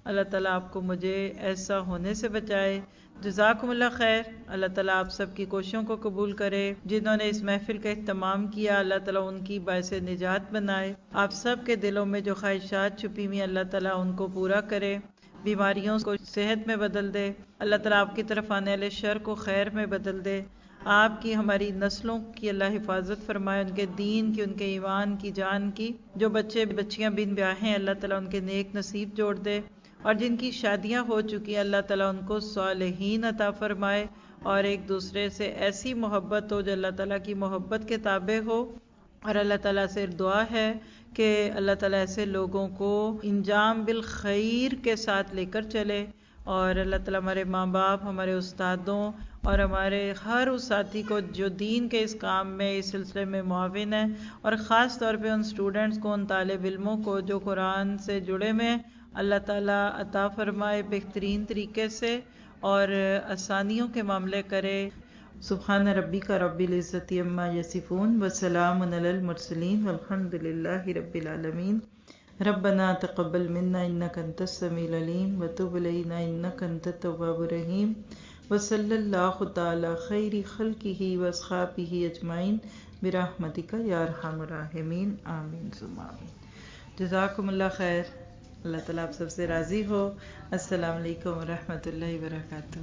اللہ تعالیٰ آپ کو مجھے ایسا ہونے سے بچائے. جزاکم اللہ خیر. اللہ تعالیٰ آپ سب کی کوششوں کو قبول کرے. جنہوں نے اس محفل کا اہتمام کیا اللہ تعالیٰ ان کی باعث نجات بنائے. آپ سب کے دلوں میں جو خواہشات چھپی ہوئی اللہ تعالیٰ ان کو پورا کرے. بیماریوں کو صحت میں بدل دے. اللہ تعالیٰ آپ کی طرف آنے والے شر کو خیر میں بدل دے. آپ کی ہماری نسلوں کی اللہ حفاظت فرمائے، ان کے دین کی، ان کے ایمان کی، جان کی. جو بچے بچیاں بن بیاہ ہیں اللہ تعالیٰ ان کے نیک نصیب جوڑ دے. اور جن کی شادیاں ہو چکی ہیں اللہ تعالیٰ ان کو صالحین عطا فرمائے. اور ایک دوسرے سے ایسی محبت ہو جو اللہ تعالیٰ کی محبت کے تابع ہو. اور اللہ تعالیٰ سے دعا ہے کہ اللہ تعالیٰ ایسے لوگوں کو انجام بالخیر کے ساتھ لے کر چلے. اور اللہ تعالیٰ ہمارے ماں باپ، ہمارے استادوں اور ہمارے ہر اس ساتھی کو جو دین کے اس کام میں اس سلسلے میں معاون ہے، اور خاص طور پہ ان سٹوڈنٹس کو، ان طالب علموں کو جو قرآن سے جڑے میں، اللہ تعالیٰ عطا فرمائے بہترین طریقے سے اور آسانیوں کے معاملے کرے. سبحان ربک رب العزت عما یصفون وسلام علی المرسلین والحمد للہ رب العالمین. ربنا تقبل منا انک انت السمیع العلیم وتب علینا انک انت التواب الرحیم وصلی اللہ تعالی خیر خلقہ واصحابہ اجمعین برحمتک یا ارحم الراحمین. آمین ثم آمین. جزاکم اللہ خیر. اللہ تعالیٰ آپ سب سے راضی ہو. السلام علیکم ورحمۃ اللہ وبرکاتہ.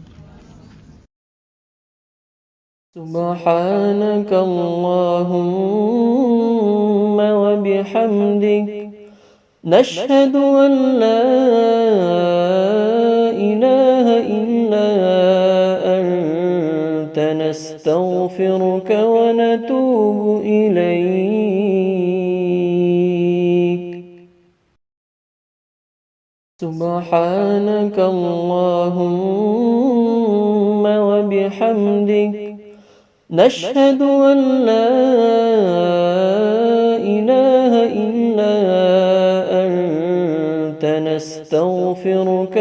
سبحانك اللهم وبحمدك نشهد أن لا إله إلا أنت نستغفرك ونتوب إليك. سبحانك اللهم وبحمدك نشهد أن لا إله إلا أنت نستغفرك